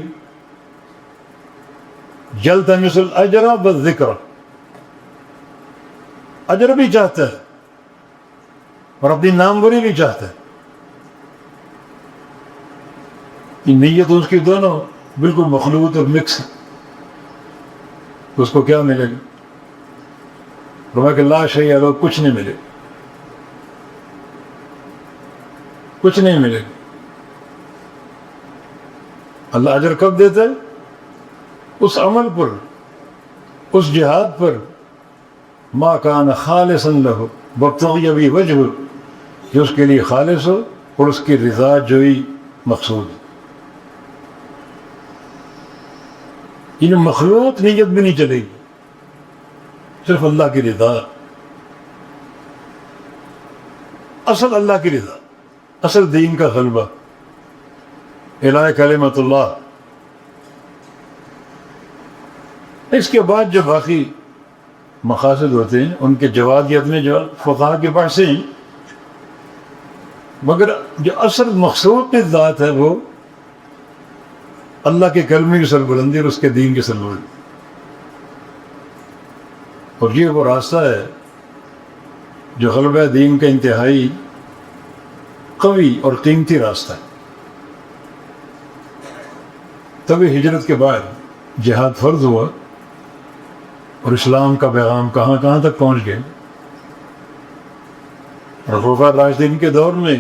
S1: یلتمس الاجر والذکر، اجر بھی چاہتا ہے اور اپنی ناموری بھی چاہتا ہے. یہ نیت اس کی دونوں بالکل مخلوط اور مکس ہے. اس کو کیا ملے گا؟ فرمایا کہ لا شیء لہ، کچھ نہیں ملے گا، کچھ نہیں ملے گا. اللہ اجر کب دیتا ہے؟ اس عمل پر، اس جہاد پر، ما کان خالصا لہ وابتغی بہ وجہہ، جو اس کے لیے خالص ہو اور اس کی رضا جوئی مقصود. ان مخلوط نیت بھی نہیں چلے گی، صرف اللہ کی رضا، اصل اللہ کی رضا، اصل دین کا غلبہ، اعلاء کلمۃ اللہ. اس کے بعد جو باقی مقاصد ہوتے ہیں ان کے جوادیت میں جو فقہا کے پاس سے ہیں، مگر جو اصل مقصود کی ذات ہے وہ اللہ کے کلمے کی سربلندی اور اس کے دین کی سربلندی. اور یہ وہ راستہ ہے جو غلبہ دین کا انتہائی قوی اور قیمتی راستہ ہے. تبھی ہجرت کے بعد جہاد فرض ہوا اور اسلام کا پیغام کہاں کہاں تک پہنچ گئے. اور خلفاء راشدین کے دور میں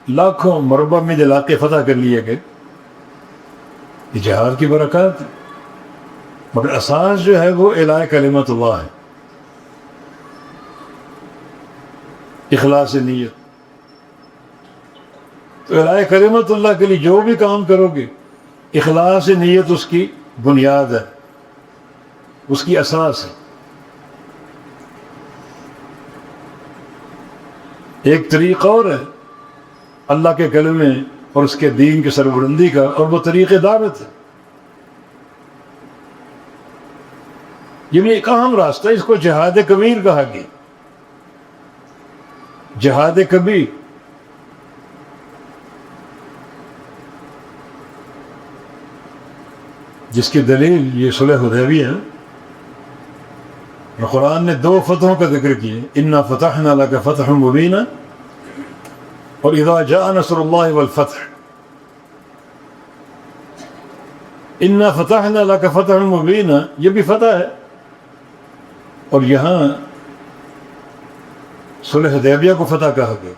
S1: لاکھوں مربع میں علاقے فتح کر لیے گئے. یہ جہاد کی برکات ہے، مگر اساس جو ہے وہ اعلاء کلمۃ اللہ ہے، اخلاص نیت. تو اعلاء کلمۃ اللہ کے لیے جو بھی کام کرو گے، اخلاص نیت اس کی بنیاد ہے، اس کی اساس ہے. ایک طریقہ اور ہے اللہ کے کلمے اور اس کے دین کی سربلندی کا، اور وہ طریق دعوت ہے. یہ بھی ایک اہم راستہ ہے، اس کو جہاد کبیر کہا گیا. جہاد کبیر، جس کی دلیل یہ صلح حدیبیہ ہے. قرآن نے 2 فتحوں کا ذکر کیا، انا فتحنا لک فتحا مبینا اور اذا جاء نصر اللہ والفتح. انا فتحنا لک فتحا مبینا، یہ بھی فتح ہے. اور یہاں صلح حدیبیہ کو فتح کہا گیا.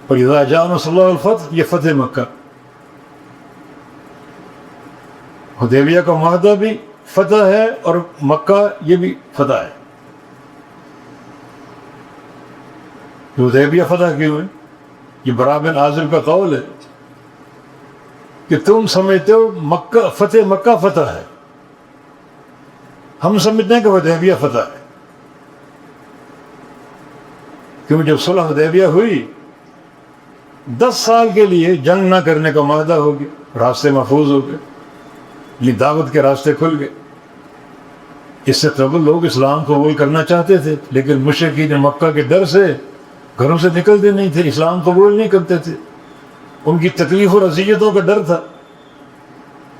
S1: اور اذا جاء نصر اللہ والفتح یہ فتح مکہ. حدیبیہ کا معاہدہ بھی فتح ہے اور مکہ یہ بھی فتح ہے. حدیبیہ فتح کیوں ہے؟ یہ برا بن عازب کا قول ہے کہ تم سمجھتے ہو مکہ فتح، مکہ فتح ہے، ہم سمجھتے ہیں کہ حدیبیہ فتح ہے. کیونکہ جب صلح حدیبیہ ہوئی 10 سال کے لیے جنگ نہ کرنے کا معاہدہ ہو گیا، راستے محفوظ ہو گئے، یہ دعوت کے راستے کھل گئے. اس سے قبل لوگ اسلام قبول کرنا چاہتے تھے لیکن مشرکین مکہ کے ڈر سے گھروں سے نکلتے نہیں تھے، اسلام قبول نہیں کرتے تھے، ان کی تکلیف اور اذیتوں کا ڈر تھا.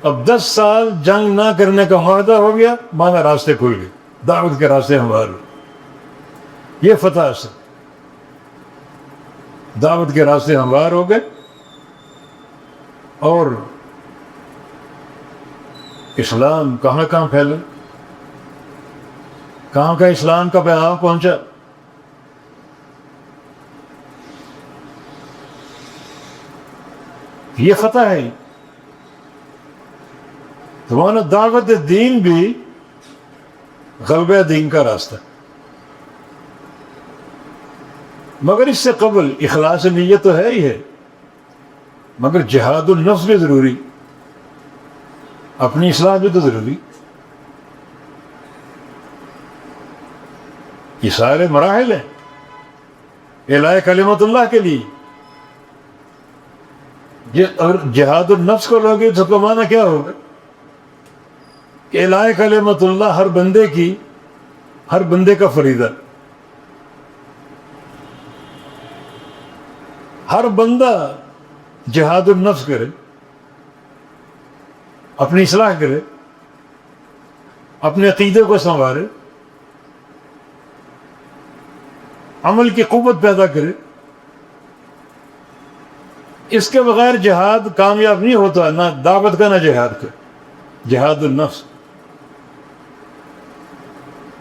S1: اب 10 سال جنگ نہ کرنے کا معاہدہ ہو گیا، مانا راستے کھل گئے، دعوت کے راستے ہموار ہوئے. یہ فتح سے دعوت کے راستے ہموار ہو گئے اور اسلام کہاں کہاں پھیلا، کہاں کا اسلام کا پیغام پہنچا. یہ فتح ہے. تمہارا دعوت دین بھی غلبہ دین کا راستہ، مگر اس سے قبل اخلاص نیت تو ہے ہی ہے، مگر جہاد النفس بھی ضروری، اپنی اصلاح بھی تو ضروری. یہ سارے مراحل ہیں اعلاء کلمۃ اللہ کے لیے. اگر جہاد النفس کو لوگے تو اس کا معنی کیا ہوگا کہ اعلاء کلمۃ اللہ ہر بندے کی، ہر بندے کا فریضہ. ہر بندہ جہاد النفس کرے. اپنی اصلاح کرے، اپنے عقیدے کو سنوارے، عمل کی قوت پیدا کرے. اس کے بغیر جہاد کامیاب نہیں ہوتا، نہ دعوت کا نہ جہاد کا. جہاد النفس،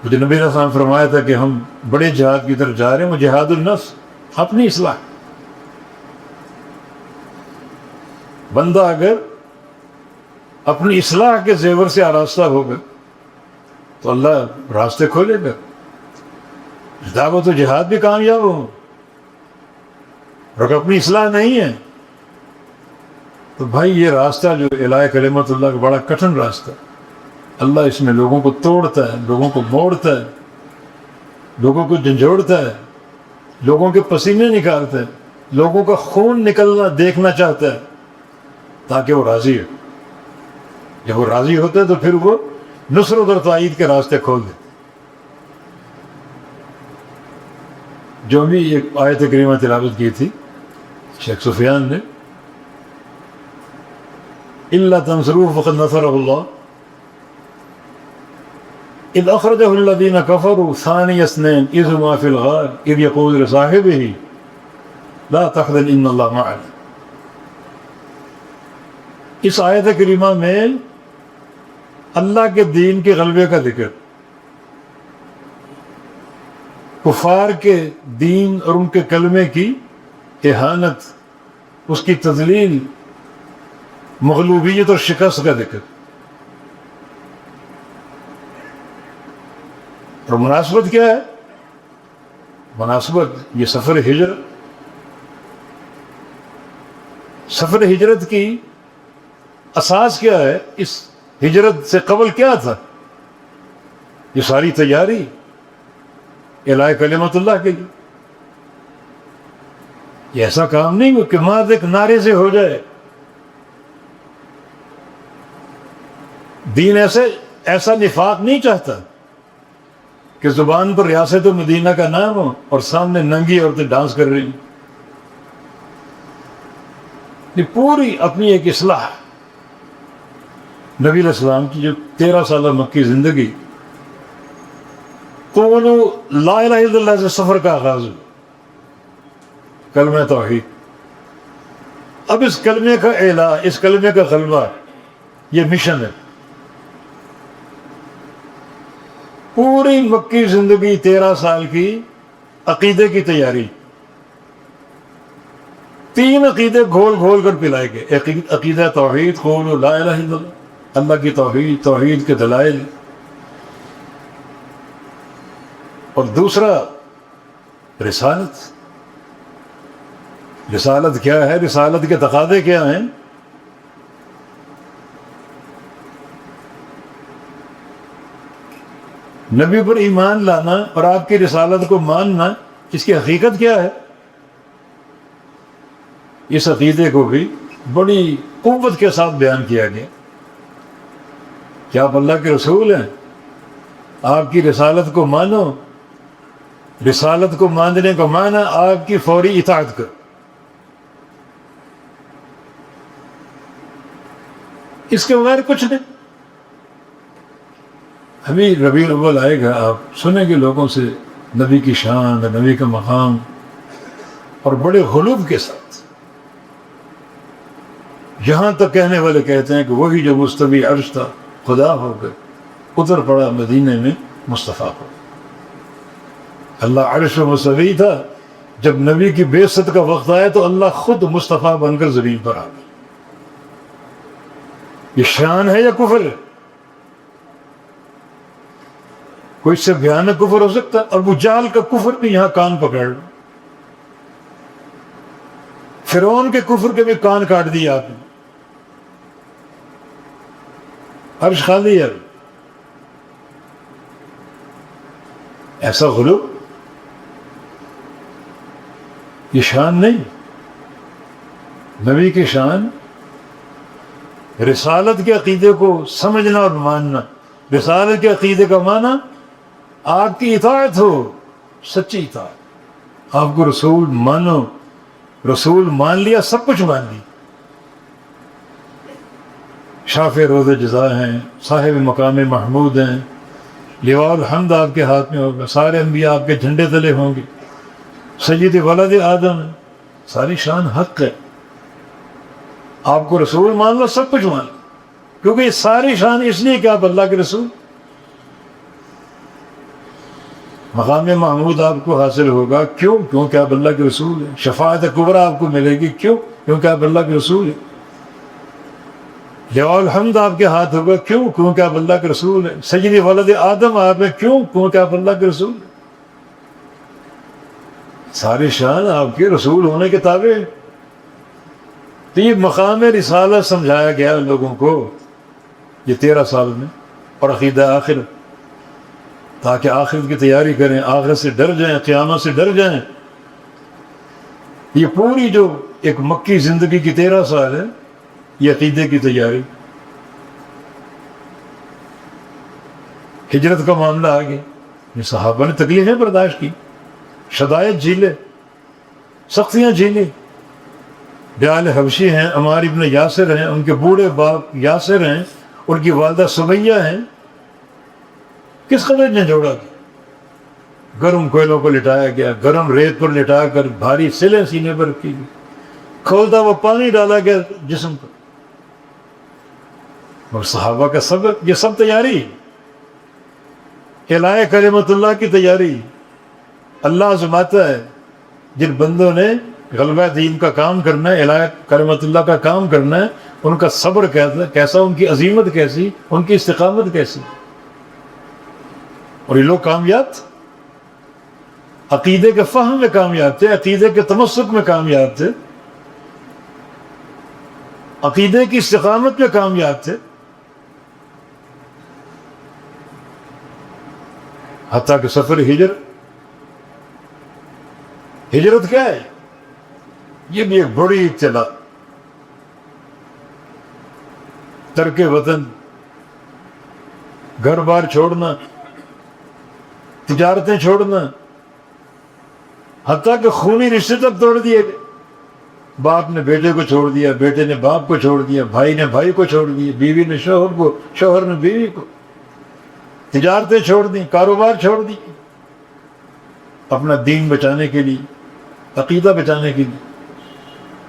S1: جو نبی علیہ السلام فرمایا تھا کہ ہم بڑے جہاد کی طرف جا رہے ہیں، وہ جہاد النفس، اپنی اصلاح. بندہ اگر اپنی اصلاح کے زیور سے آراستہ ہوگا تو اللہ راستے کھولے گا، دعوت و جہاد بھی کامیاب ہوں. اور اپنی اصلاح نہیں ہے تو بھائی یہ راستہ جو الہ کلمت اللہ کا بڑا کٹھن راستہ، اللہ اس میں لوگوں کو توڑتا ہے، لوگوں کو موڑتا ہے، لوگوں کو جھنجھوڑتا ہے، لوگوں کے پسینے نکالتا ہے، لوگوں کا خون نکلنا دیکھنا چاہتا ہے تاکہ وہ راضی ہو. جب وہ راضی ہوتا ہے تو پھر وہ نصرت اور تائید کے راستے کھول دے. جو بھی ایک آیت کریمہ تلاوت کی تھی شیخ سفیان نے، إِلَّا تَنْصُرُوهُ فَقَدْ نَصَرَهُ اللَّهُ إِذْ أَخْرَجَهُ الَّذِينَ كَفَرُوا ثَانِيَ اثْنَيْنِ إِذْ هُمَا فِي الْغَارِ إِذْ يَقُولُ لِصَاحِبِهِ لَا تَحْزَنْ إِنَّ اللَّهَ مَعَنَا. اس آیت کریمہ میں اللہ کے دین کے غلبے کا ذکر، کفار کے دین اور ان کے کلمے کی اہانت، اس کی تذلیل، مغلوبیت اور شکست کا ذکر. اور مناسبت کیا ہے؟ مناسبت یہ سفر ہجرت. سفر ہجرت کی اساس کیا ہے؟ اس ہجرت سے قبل کیا تھا؟ یہ ساری تیاری الہ کلمت اللہ کے لیے. یہ ایسا کام نہیں کہ محض ایک نعرے سے ہو جائے. دین ایسا نفاق نہیں چاہتا کہ زبان پر ریاست مدینہ کا نام ہو اور سامنے ننگی عورتیں ڈانس کر رہی. یہ پوری اپنی ایک اصلاح. نبی علیہ السلام کی جو 13 سالہ مکی زندگی، تو وہ لا الہ الا اللہ سے سفر کا آغاز ہو، کلمہ توحید. اب اس کلمے کا اعلیٰ، اس کلمے کا غلبہ، یہ مشن ہے. پوری مکی زندگی 13 سال کی عقیدے کی تیاری، 3 عقیدے گھول گھول کر پلائے گئے. عقیدہ توحید، قولوا لا الہ الا اللہ، اللہ کی توحید، توحید کے دلائل. اور دوسرا رسالت. رسالت کیا ہے؟ رسالت کے تقاضے کیا ہیں؟ نبی پر ایمان لانا اور آپ کی رسالت کو ماننا، اس کی حقیقت کیا ہے؟ اس عقیدے کو بھی بڑی قوت کے ساتھ بیان کیا گیا کہ آپ اللہ کے رسول ہیں، آپ کی رسالت کو مانو. رسالت کو ماننے کا معنی آپ کی فوری اطاعت کرو. اس کے بغیر کچھ نہیں. ابھی ربیع الاول آئے گا، آپ سنیں گے لوگوں سے نبی کی شان، نبی کا مقام، اور بڑے غلوب کے ساتھ. یہاں تک کہنے والے کہتے ہیں کہ وہی جو مستوی عرش تھا خدا ہو گئے، اتر پڑا مدینے میں مصطفیٰ ہو. اللہ عرش و مستوی تھا، جب نبی کی بعثت کا وقت آیا تو اللہ خود مصطفیٰ بن کر زمین پر آ گئے. یہ شان ہے یا کفر ہے؟ کوئی اس سے بھیانک کفر ہو سکتا ہے؟ ابو جہل کا کفر بھی یہاں کان پکڑ لو. فرعون کے کفر کے بھی کان کاٹ دیا آپ نے. عرش خالی ہے. ایسا غلو، یہ شان نہیں. نبی کی شان رسالت کے عقیدے کو سمجھنا اور ماننا. رسالت کے عقیدے کا معنی آپ کی اطاعت ہو، سچی اطاعت. آپ کو رسول مانو، رسول مان لیا، سب کچھ مان لی. شاف روز جزا ہیں، صاحب مقام محمود ہیں، لواء الحمد آپ کے ہاتھ میں ہوگا، سارے انبیاء آپ کے جھنڈے تلے ہوں گے، سید ولد آدم ہے، ساری شان حق ہے۔ آپ کو رسول مان لو، سب کچھ مان لو، کیونکہ یہ ساری شان اس لیے کہ آپ اللہ کے رسول۔ مقام محمود آپ کو حاصل ہوگا کیوں؟ کیونکہ آپ اللہ کے رسول ہیں۔ شفاعت کبریٰ آپ کو ملے گی کیوں؟ کیونکہ آپ اللہ کے رسول ہیں۔ لواء الحمد آپ کے ہاتھ ہوگا کیوں؟ کیونکہ آپ اللہ کے رسول ہیں۔ سید ولد آدم آپ ہیں کیوں؟ کیونکہ آپ اللہ کے رسول ہیں۔ ساری شان آپ کے رسول ہونے کے تابع ہے۔ تو یہ مقام رسالت سمجھایا گیا لوگوں کو یہ 13 سال میں، اور عقیدہ آخرت، تاکہ آخرت کی تیاری کریں، آخرت سے ڈر جائیں، قیامت سے ڈر جائیں۔ یہ پوری جو ایک مکی زندگی کی 13 سال ہے، یہ عقیدے کی تیاری۔ ہجرت کا معاملہ آ گیا، یہ صحابہ نے تکلیفیں برداشت کی، شدائد جھیلے، سختیاں جھیلی۔ بلال حبشی ہیں، عمار ابن یاسر ہیں، ان کے بوڑھے باپ یاسر ہیں، ان کی والدہ سمیہ ہیں، کس قدر جھنجھوڑا گیا، گرم کوئلوں کو لٹایا گیا، گرم ریت پر لٹا کر بھاری سلیں سینے پر کی گئی، کھولتا وہ پانی ڈالا گیا جسم پر۔ اور صحابہ کا سبق، یہ سب تیاری، اعلاء کلمت اللہ کی تیاری۔ اللہ آزماتا ہے جن بندوں نے غلبہ دین کا کام کرنا ہے، اعلاء کلمت اللہ کا کام کرنا ہے، ان کا صبر کیسا، ان کی عظیمت کیسی، ان کی استقامت کیسی۔ اور یہ لوگ کامیاب تھے، عقیدے کے فہم میں کامیاب تھے، عقیدے کے تمسک میں کامیاب تھے، عقیدے کی استقامت میں کامیاب تھے، حتیٰ کہ سفر ہجرت کیا ہے؟ یہ بھی ایک بڑی ابتلا، ترک وطن، گھر بار چھوڑنا، تجارتیں چھوڑنا، حتیٰ کہ خونی رشتے تک توڑ دیے گئے۔ باپ نے بیٹے کو چھوڑ دیا، بیٹے نے باپ کو چھوڑ دیا، بھائی نے بھائی کو چھوڑ دیا، بیوی نے شوہر کو، شوہر نے بیوی کو، تجارتیں چھوڑ دیں، کاروبار چھوڑ دی، اپنا دین بچانے کے لیے، عقیدہ بچانے کے لیے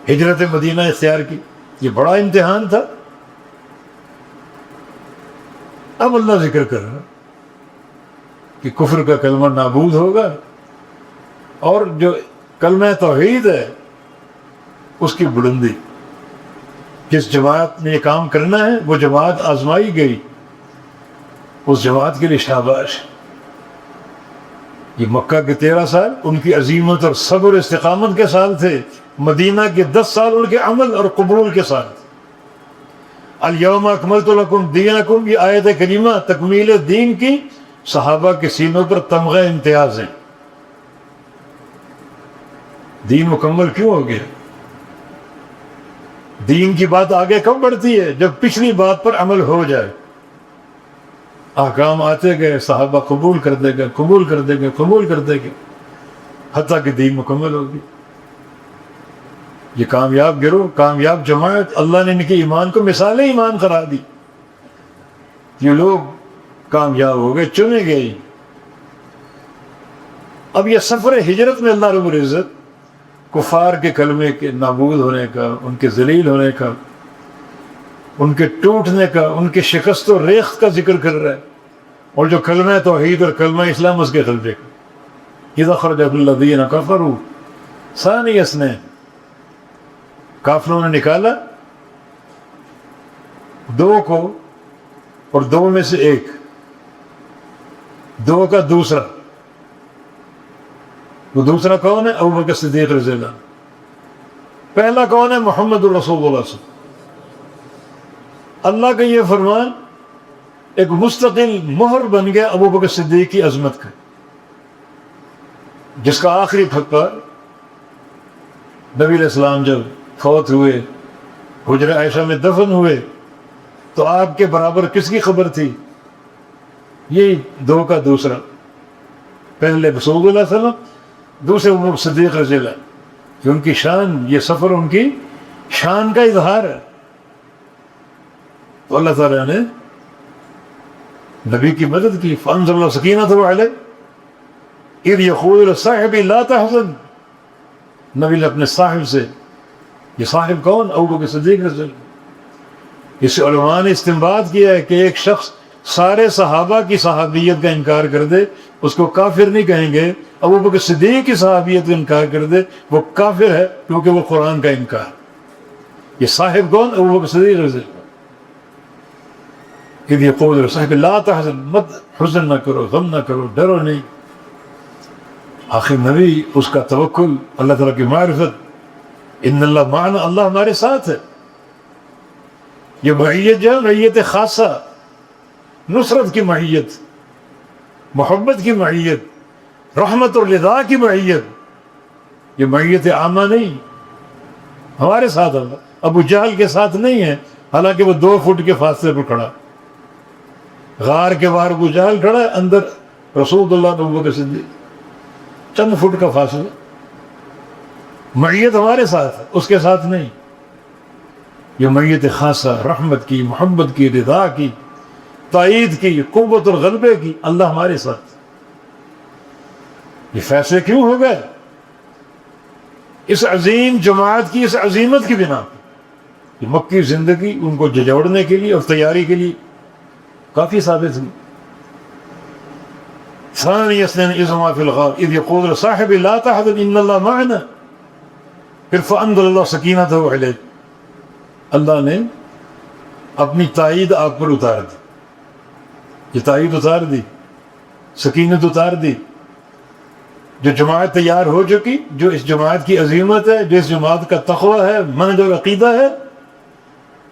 S1: ہجرت مدینہ اختیار کی۔ یہ بڑا امتحان تھا۔ اب اللہ ذکر کر رہا کہ کفر کا کلمہ نابود ہوگا، اور جو کلمہ توحید ہے اس کی بلندی۔ جس جماعت نے یہ کام کرنا ہے وہ جماعت آزمائی گئی، اس جماعت کے لیے شاباش۔ یہ مکہ کے 13 سال ان کی عظیمت اور صبر و استقامت کے سال تھے، مدینہ کے 10 سال ان کے عمل اور قبول کے سال تھے۔ الیوم اکملت لکم دینکم، یہ آیت کریمہ تکمیل دین کی صحابہ کے سینوں پر تمغہ امتیاز ہیں۔ دین مکمل کیوں ہو گیا؟ دین کی بات آگے کب بڑھتی ہے؟ جب پچھلی بات پر عمل ہو جائے۔ احکام آتے گئے، صحابہ قبول کرتے گئے، قبول کرتے گئے، قبول کرتے گئے، حتیٰ کہ دین مکمل ہو گئی۔ یہ کامیاب گروہ، کامیاب جماعت، اللہ نے ان کے ایمان کو مثال ایمان قرار دی۔ یہ لوگ کامیاب ہو گئے، چنے گئے۔ اب یہ سفر ہجرت میں اللہ رب العزت کفار کے کلمے کے نابود ہونے کا، ان کے ذلیل ہونے کا، ان کے ٹوٹنے کا، ان کے شکست و ریخت کا ذکر کر رہا ہے، اور جو کلمہ توحید اور کلمہ اسلام اس کے غلبے کا۔ اذا خرج الذین کفروا ثانی اثنین، کافروں نے نکالا دو کو، اور دو میں سے ایک، دو کا دوسرا۔ وہ دوسرا کون ہے؟ ابوبکر صدیق رضی اللہ عنہ۔ پہلا کون ہے؟ محمد رسول اللہ صلی اللہ علیہ وسلم۔ اللہ کا یہ فرمان ایک مستقل مہر بن گیا ابوبکر صدیق کی عظمت کا، جس کا آخری خطبہ نبی علیہ السلام جب فوت ہوئے، حجرہ عائشہ میں دفن ہوئے، تو آپ کے برابر کس کی خبر تھی؟ یہی دو کا دوسرا، پہلے رسول اللہ صلی اللہ علیہ وسلم، دوسرے ابوبکر صدیق رضی اللہ عنہ۔ کہ ان کی شان، یہ سفر ان کی شان کا اظہار ہے۔ تو اللہ تعالیٰ نے نبی کی مدد کی. فانزل اللہ سکینتہ علیہ اذ یقول لصاحب لا تحزن. نبی نے اپنے صاحب سے، یہ صاحب کون؟ ابو بکر صدیق رضی اللہ. اس سے علماء نے استنباط کیا ہے کہ ایک شخص سارے صحابہ کی صحابیت کا انکار کر دے اس کو کافر نہیں کہیں گے. ابو بکر صدیق کی صحابیت کا انکار کر دے وہ کافر ہے، کیونکہ وہ قرآن کا انکار. یہ صاحب کون؟ ابو بکر صدیق رضی اللہ. اذ یقول لصاحب لا تحزن، مت حزن نہ کرو، غم نہ کرو، ڈرو نہیں. آخر نبی، اس کا توکل، اللہ تعالیٰ کی معرفت. ان اللہ معنا، اللہ ہمارے ساتھ ہے. یہ معیت جو ہے معیت خاصہ، نصرت کی معیت، محبت کی معیت، رحمت اور رضا کی معیت. یہ معیت عامہ نہیں. ہمارے ساتھ اللہ، ابو جہل کے ساتھ نہیں ہے، حالانکہ وہ 2 فٹ کے فاصلے پر کھڑا. غار کے باہر ابو جہل کھڑا ہے، اندر رسول اللہ ابو بکر صدیق، چند فٹ کا فاصلہ. معیت ہمارے ساتھ ہے، اس کے ساتھ نہیں. یہ معیت خاصہ، رحمت کی، محبت کی، رضا کی، تائید کی، قوت اور غلبے کی. اللہ ہمارے ساتھ. یہ فیصلے کیوں ہو گئے؟ اس عظیم جماعت کی، اس عظیمت کی بنا پر. یہ مکی زندگی ان کو جھجوڑنے کے لیے اور تیاری کے لیے کافی ثابت ہوئی. ثانی اثنین اذ ہما فی الغار اذ یقول لصاحبہ لا تحزن ان اللہ معنا. پھر فانزل اللہ سکینتہ علیہ، اللہ نے اپنی تائید آپ پر اتار دی. یہ تائید اتار دی، سکینت اتار دی. جو جماعت تیار ہو چکی، جو اس جماعت کی عظیمت ہے، جو اس جماعت کا تقوی ہے، منہج اور عقیدہ ہے،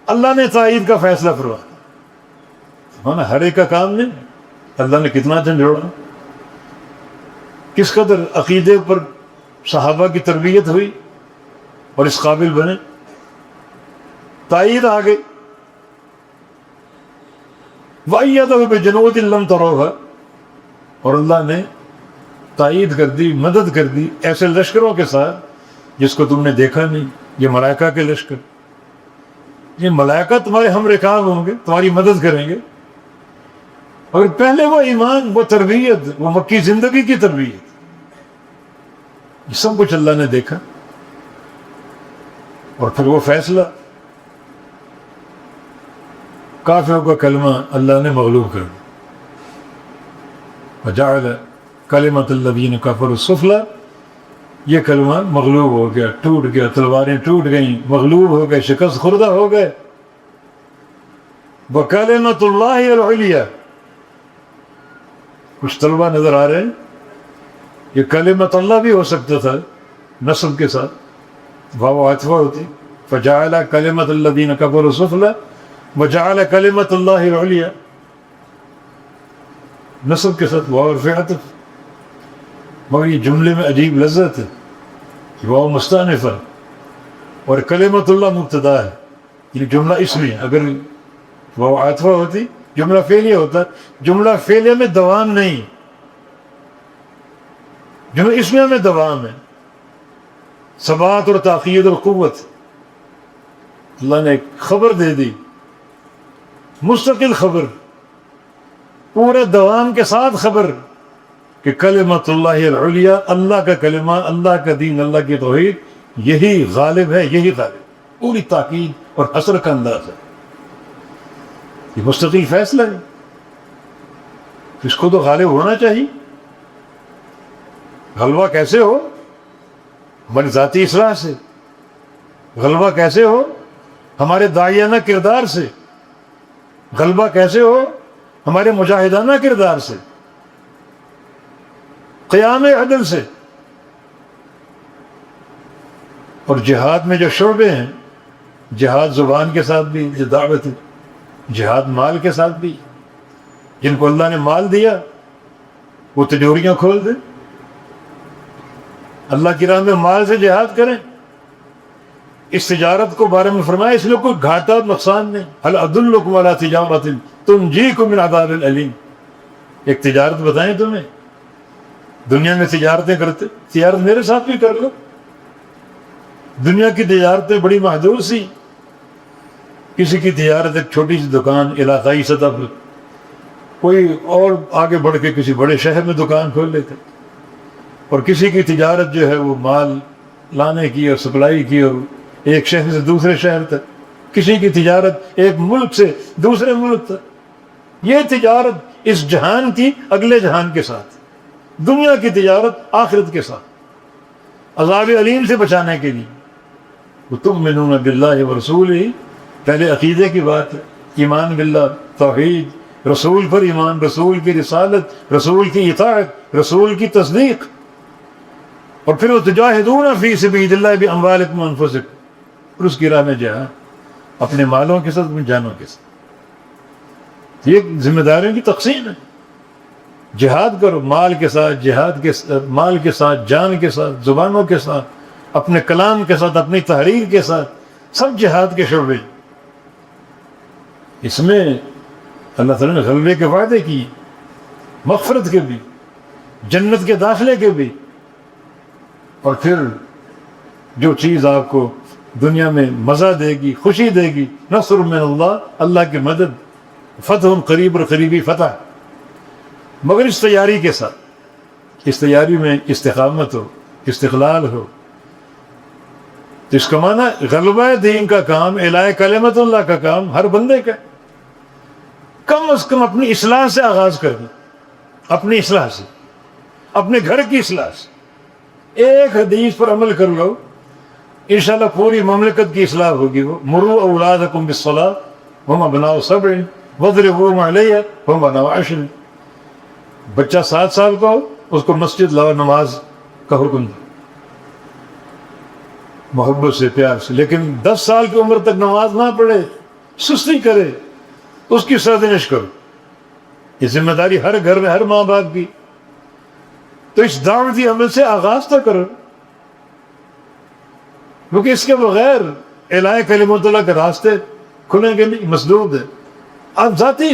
S1: اللہ نے تائید کا فیصلہ فرمایا. ہر ایک کا کام نہیں. اللہ نے کتنا جھنجھوڑا، کس قدر عقیدے پر صحابہ کی تربیت ہوئی اور اس قابل بنے. تائید آ گئی. وَأَيَّدَهُ بِجُنُودٍ لَّمْ تَرَوْهَا، اور اللہ نے تائید کر دی، مدد کر دی ایسے لشکروں کے ساتھ جس کو تم نے دیکھا نہیں. یہ ملائکہ کے لشکر، یہ ملائکہ تمہارے ہم رکاب ہوں گے، تمہاری مدد کریں گے. اور پہلے وہ ایمان، وہ تربیت، وہ مکی زندگی کی تربیت، یہ سب کچھ اللہ نے دیکھا. اور پھر وہ فیصلہ، کافروں کا کلمہ اللہ نے مغلوب کر دیا. وَجَعَلَ كَلِمَةَ الَّذِينَ كَفَرُوا السُّفْلَىٰ، یہ کلمہ مغلوب ہو گیا، ٹوٹ گیا، تلواریں ٹوٹ گئیں، مغلوب ہو گئے، شکست خوردہ ہو گئے. وَكَلِمَةُ اللَّهِ الْعُلْيَا، کچھ طلبہ نظر آ رہے ہیں، یہ کلمت اللہ بھی ہو سکتا تھا نصب کے ساتھ، واو عطفہ ہوتی. فَجَعَلَ كَلِمَةَ الَّذِينَ كَفَرُوا السُّفْلَىٰ وَجَعَلَ كَلِمَةَ اللَّهِ الْعُلْيَا، نصب کے ساتھ واو عطف عطف. مگر یہ جملے میں عجیب لذت ہے، واو مستانفہ اور کلمت اللہ مبتدا ہے. یہ جملہ اسمی ہے. اگر واو عطفہ ہوتی جملہ فعلیہ ہوتا. جملہ فعلیہ میں دوام نہیں، جملہ اسمیہ میں دوام ہے، ثبات اور تاکید اور قوت. اللہ نے ایک خبر دے دی، مستقل خبر، پورے دوام کے ساتھ خبر کہ کلمت اللہ العلیٰ، اللہ کا کلمہ، اللہ کا دین، اللہ کی توحید یہی غالب ہے، یہی غالب. پوری تاکید اور حسر کا انداز ہے. یہ مستقل فیصلہ ہے، اس کو تو غالب ہونا چاہیے. غلبہ کیسے ہو؟ ہماری ذاتی اصلاح سے. غلبہ کیسے ہو؟ ہمارے داعیانہ کردار سے. غلبہ کیسے ہو؟ ہمارے مجاہدانہ کردار سے، قیام عدل سے. اور جہاد میں جو شعبے ہیں، جہاد زبان کے ساتھ بھی جو دعوت ہے، جہاد مال کے ساتھ بھی. جن کو اللہ نے مال دیا وہ تجوریاں کھول دیں، اللہ کی راہ میں مال سے جہاد کریں. اس تجارت کو بارے میں فرمایا اس لیے کوئی گھاٹا اور نقصان نہیں. هل ادلکم علی تجارۃ تنجیکم من عذاب الیم، ایک تجارت بتائیں تمہیں. دنیا میں تجارتیں کرتے، تجارت میرے ساتھ بھی کر لو. دنیا کی تجارتیں بڑی محدود سی، کسی کی تجارت ایک چھوٹی سی دکان علاقائی سطح پر، کوئی اور آگے بڑھ کے کسی بڑے شہر میں دکان کھول لیتے، اور کسی کی تجارت جو ہے وہ مال لانے کی اور سپلائی کی، اور ایک شہر سے دوسرے شہر تک، کسی کی تجارت ایک ملک سے دوسرے ملک تک۔ یہ تجارت اس جہان کی اگلے جہان کے ساتھ، دنیا کی تجارت آخرت کے ساتھ، عذاب علیم سے بچانے کے لیے۔ تؤمنون باللہ ورسولہ، پہلے عقیدے کی بات ہے، ایمان باللہ، توحید، رسول پر ایمان، رسول کی رسالت، رسول کی اطاعت، رسول کی تصدیق، اور پھر وہ تجاہدون فی سبیل اللہ باموالکم وانفسکم، اور اس کی راہ میں جہاد، اپنے مالوں کے ساتھ، اپنی جانوں کے ساتھ۔ یہ ذمہ داریوں کی تقسیم ہے۔ جہاد کرو مال کے ساتھ، جہاد کے مال کے ساتھ، جان کے ساتھ، زبانوں کے ساتھ، اپنے کلام کے ساتھ، اپنی تحریر کے ساتھ، سب جہاد کے شعبے۔ اس میں اللہ تعالیٰ نے غلبے کے وعدے کیے، مغفرت کے بھی، جنت کے داخلے کے بھی، اور پھر جو چیز آپ کو دنیا میں مزہ دے گی، خوشی دے گی، نصر من اللہ، اللہ کی مدد، فتح قریب، اور قریبی فتح، مگر اس تیاری کے ساتھ، اس تیاری میں استقامت ہو، استقلال ہو۔ تو اس کا معنی غلبہ دین کا کام، اعلاء کلمت اللہ کا کام ہر بندے کا، کم از کم اپنی اصلاح سے آغاز کر دیں، اپنی اصلاح سے، اپنے گھر کی اصلاح سے۔ ایک حدیث پر عمل کر لو، انشاءاللہ پوری مملکت کی اصلاح ہوگی۔ وہ مروا اولادکم بالصلاۃ وهم ابناء 7 واضربوهم علیہا وهم ابناء 10۔ بچہ 7 سال کا ہو، اس کو مسجد لاؤ، نماز کا حکم دو، محبت سے، پیار سے۔ لیکن 10 سال کی عمر تک نماز نہ پڑھے، سستی کرے، اس کی سرزنش کرو۔ یہ ذمہ داری ہر گھر میں، ہر ماں باپ کی۔ تو اس دعوتی عمل سے آغاز تو کرو، کیونکہ اس کے بغیر اعلاء کلمت اللہ کے راستے کھلیں گے نہیں، مسدود ہے۔ آپ ذاتی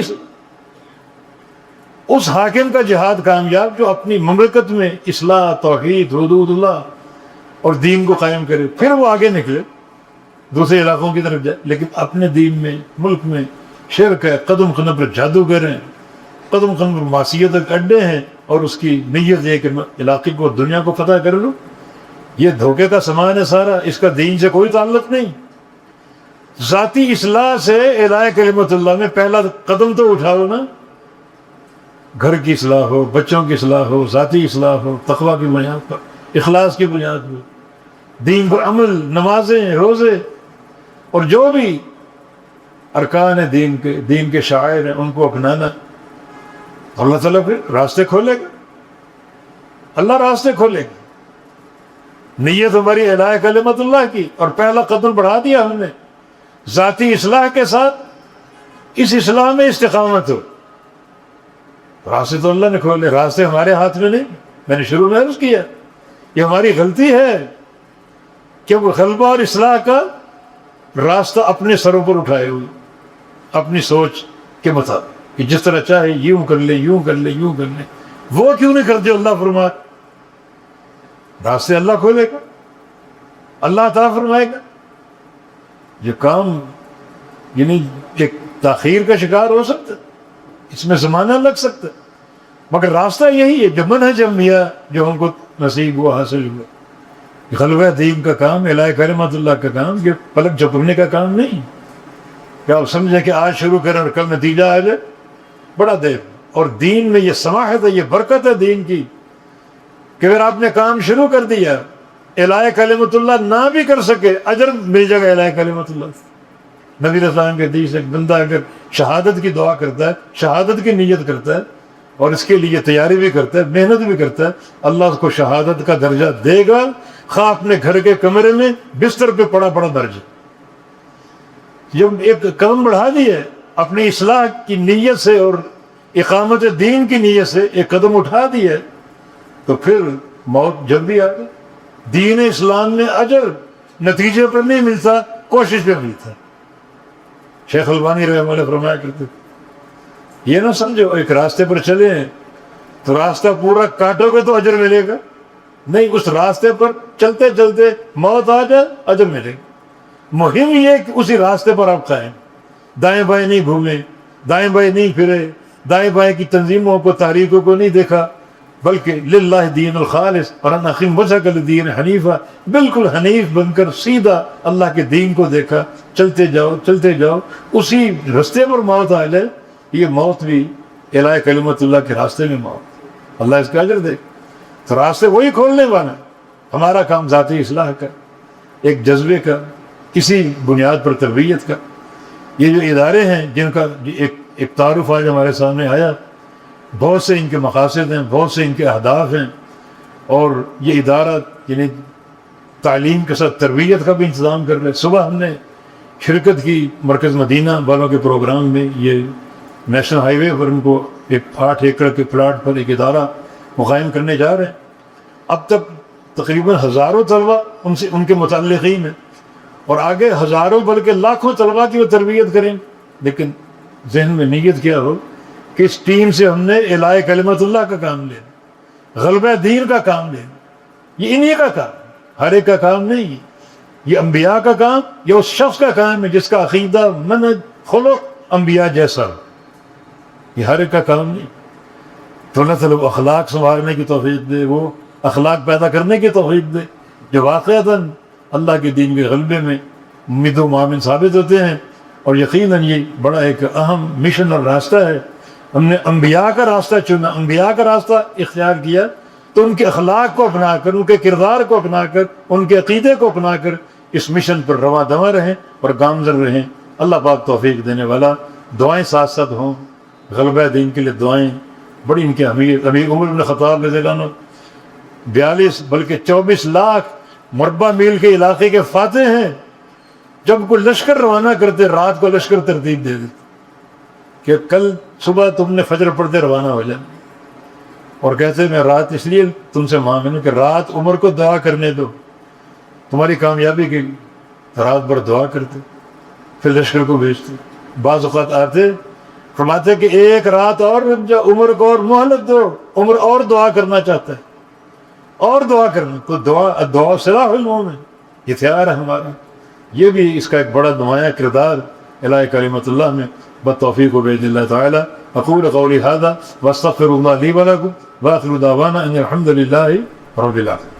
S1: اس حاکم کا جہاد کامیاب جو اپنی مملکت میں اصلاح، توحید، حدود اللہ اور دین کو قائم کرے، پھر وہ آگے نکلے، دوسرے علاقوں کی طرف جائے۔ لیکن اپنے دین میں، ملک میں شرک ہے، قدم قدم پر جادوگر ہیں، قدم قدم پر معصیت کے اڈے ہیں، اور اس کی نیت ہے کہ میں علاقے کو، دنیا کو فتح کر لوں۔ یہ دھوکے کا سامان ہے سارا، اس کا دین سے کوئی تعلق نہیں۔ ذاتی اصلاح سے اعلاء کلمت اللہ میں پہلا قدم تو اٹھاؤ نا۔ گھر کی اصلاح ہو، بچوں کی اصلاح ہو، ذاتی اصلاح ہو، تقویٰ کی بنیاد پر، اخلاص کی بنیاد پر، دین پر عمل، نمازیں، روزے، اور جو بھی ارکان ہیں دین کے شعائر ہیں، ان کو اپنانا۔ اللہ تعالیٰ پھر راستے کھولے گا، اللہ راستے کھولے گا۔ نیت ہماری اعلاء کلمت اللہ کی، اور پہلا قدم بڑھا دیا ہم نے ذاتی اصلاح کے ساتھ۔ اس اصلاح میں استقامت ہو، راستے تو اللہ نے کھولے، راستے ہمارے ہاتھ میں نہیں۔ میں نے شروع میں عرض کیا، یہ ہماری غلطی ہے کہ وہ غلبہ اور اصلاح کا راستہ اپنے سروں پر اٹھائے ہوئے، اپنی سوچ کے مطابق، کہ جس طرح چاہے یوں کر لے، یوں کر لے، یوں کر لے۔ وہ کیوں نہیں کرتے؟ اللہ فرمائے راستے اللہ کھولے گا، اللہ عطا فرمائے گا۔ یہ کام یعنی ایک تاخیر کا شکار ہو سکتا ہے، اس میں زمانہ لگ سکتا ہے، مگر راستہ یہی ہے جو منہج انبیاء جو ہم کو نصیب ہوا، حاصل ہوا۔ غلبہ دین کا کام، اعلاء کلمت اللہ کا کام، یہ پلک جھپکنے کا کام نہیں کہ آپ سمجھیں کہ آج شروع کریں اور کل نتیجہ آ جائے، بڑا دیر۔ اور دین میں یہ سماحت ہے، یہ برکت ہے دین کی، کہ اگر آپ نے کام شروع کر دیا، اعلاء کلمت اللہ نہ بھی کر سکے، اجر مل جائے گا اعلاء کلمت اللہ سے۔ نبی علیہ السلام کے حدیث، ایک بندہ اگر شہادت کی دعا کرتا ہے، شہادت کی نیت کرتا ہے، اور اس کے لیے تیاری بھی کرتا ہے، محنت بھی کرتا ہے، اللہ اس کو شہادت کا درجہ دے گا، خواہ اپنے گھر کے کمرے میں بستر پہ پڑا پڑا درجہ۔ جب ایک قدم بڑھا دیا اپنی اصلاح کی نیت سے اور اقامت دین کی نیت سے، ایک قدم اٹھا دیا، تو پھر موت جلدی آ گئی۔ دین اسلام میں اجر نتیجے پر نہیں ملتا، کوشش پہ ملتا۔ شیخ البانی رحمہ اللہ فرمایا کرتے، یہ نہ سمجھو ایک راستے پر چلے ہیں تو راستہ پورا کاٹو گے تو اجر ملے گا، نہیں، اس راستے پر چلتے چلتے موت آ جائے، اجر ملے گا۔ مہم یہ کہ اسی راستے پر آپ قائم۔ دائیں بائیں نہیں گھومے، دائیں بائیں نہیں پھرے، دائیں بائیں کی تنظیموں کو، تحریکوں کو نہیں دیکھا، بلکہ للہ دین الخالص اور ان اقیم وجہک للدین حنیفہ، بالکل حنیف بن کر سیدھا اللہ کے دین کو دیکھا، چلتے جاؤ چلتے جاؤ، اسی رستے پر موت آ جائے، یہ موت بھی الہ کلمت اللہ کے راستے میں موت، اللہ اس کا اجر دے۔ تو راستے وہی کھولنے والا ہے، ہمارا کام ذاتی اصلاح کا، ایک جذبے کا، کسی بنیاد پر تربیت کا۔ یہ جو ادارے ہیں جن کا ایک تعارف آج ہمارے سامنے آیا، بہت سے ان کے مقاصد ہیں، بہت سے ان کے اہداف ہیں، اور یہ ادارہ یعنی تعلیم کے ساتھ تربیت کا بھی انتظام کر رہے۔ صبح ہم نے شرکت کی مرکز مدینہ والوں کے پروگرام میں، یہ نیشنل ہائی وے پر ان کو ایک 8 ایکڑ کے پلاٹ پر ایک ادارہ مقائم کرنے جا رہے ہیں۔ اب تک تقریباً ہزاروں طلبہ ان کے متعلقین ہیں، اور آگے ہزاروں بلکہ لاکھوں طلبہ کی وہ تربیت کریں، لیکن ذہن میں نیت کیا ہو کہ اس ٹیم سے ہم نے الہ کلمت اللہ کا کام لینا، غلبہ دین کا کام لینا۔ یہ انہی کا کام، ہر ایک کا کام نہیں ہے، یہ انبیاء کا کام، یہ اس شخص کا کام ہے جس کا عقیدہ، منہج، خلق انبیاء جیسا ہو۔ یہ ہر ایک کا کام نہیں۔ تو اللہ تعالیٰ وہ اخلاق سنبھالنے کی توفیق دے، وہ اخلاق پیدا کرنے کی توفیق دے جو واقعتاً اللہ کے دین کے غلبے میں امید و معاون ثابت ہوتے ہیں۔ اور یقیناً یہ بڑا ایک اہم مشن اور راستہ ہے۔ ہم نے انبیاء کا راستہ چنا، انبیاء کا راستہ اختیار کیا، تو ان کے اخلاق کو اپنا کر، ان کے کردار کو اپنا کر، ان کے عقیدے کو اپنا کر اس مشن پر رواں دواں رہیں اور گامزن رہیں۔ اللہ پاک توفیق دینے والا۔ دعائیں ساتھ ساتھ ہوں، غلبہ دین کے لیے دعائیں بڑی ان کے امیر عمر بن خطاب رضی اللہ عنہ 42 بلکہ 24 لاکھ مربع میل کے علاقے کے فاتح ہیں۔ جب کوئی لشکر روانہ کرتے، رات کو لشکر ترتیب دے دیتے کہ کل صبح تم نے فجر پڑھتے روانہ ہو جانا، اور کہتے میں رات اس لیے تم سے مانگ رہا ہوں کہ رات عمر کو دعا کرنے دو تمہاری کامیابی کے لیے۔ رات بھر دعا کرتے، پھر لشکر کو بھیجتے۔ بعض اوقات آتے، فرماتے کہ ایک رات اور جو عمر کو اور مہلت دو، عمر اور دعا کرنا چاہتا ہے، اور دعا کرنا۔ تو دعا سلاح المومن، یہ ہتھیار ہے ہمارا۔ یہ بھی اس کا ایک بڑا نمایاں کردار الہ کلمت اللہ میں بالتوفیق باذن اللہ تعالی۔ اقول قولی ھذا واستغفر اللہ لی ولکم واخر دعوانا ان الحمد للہ رب العالمین۔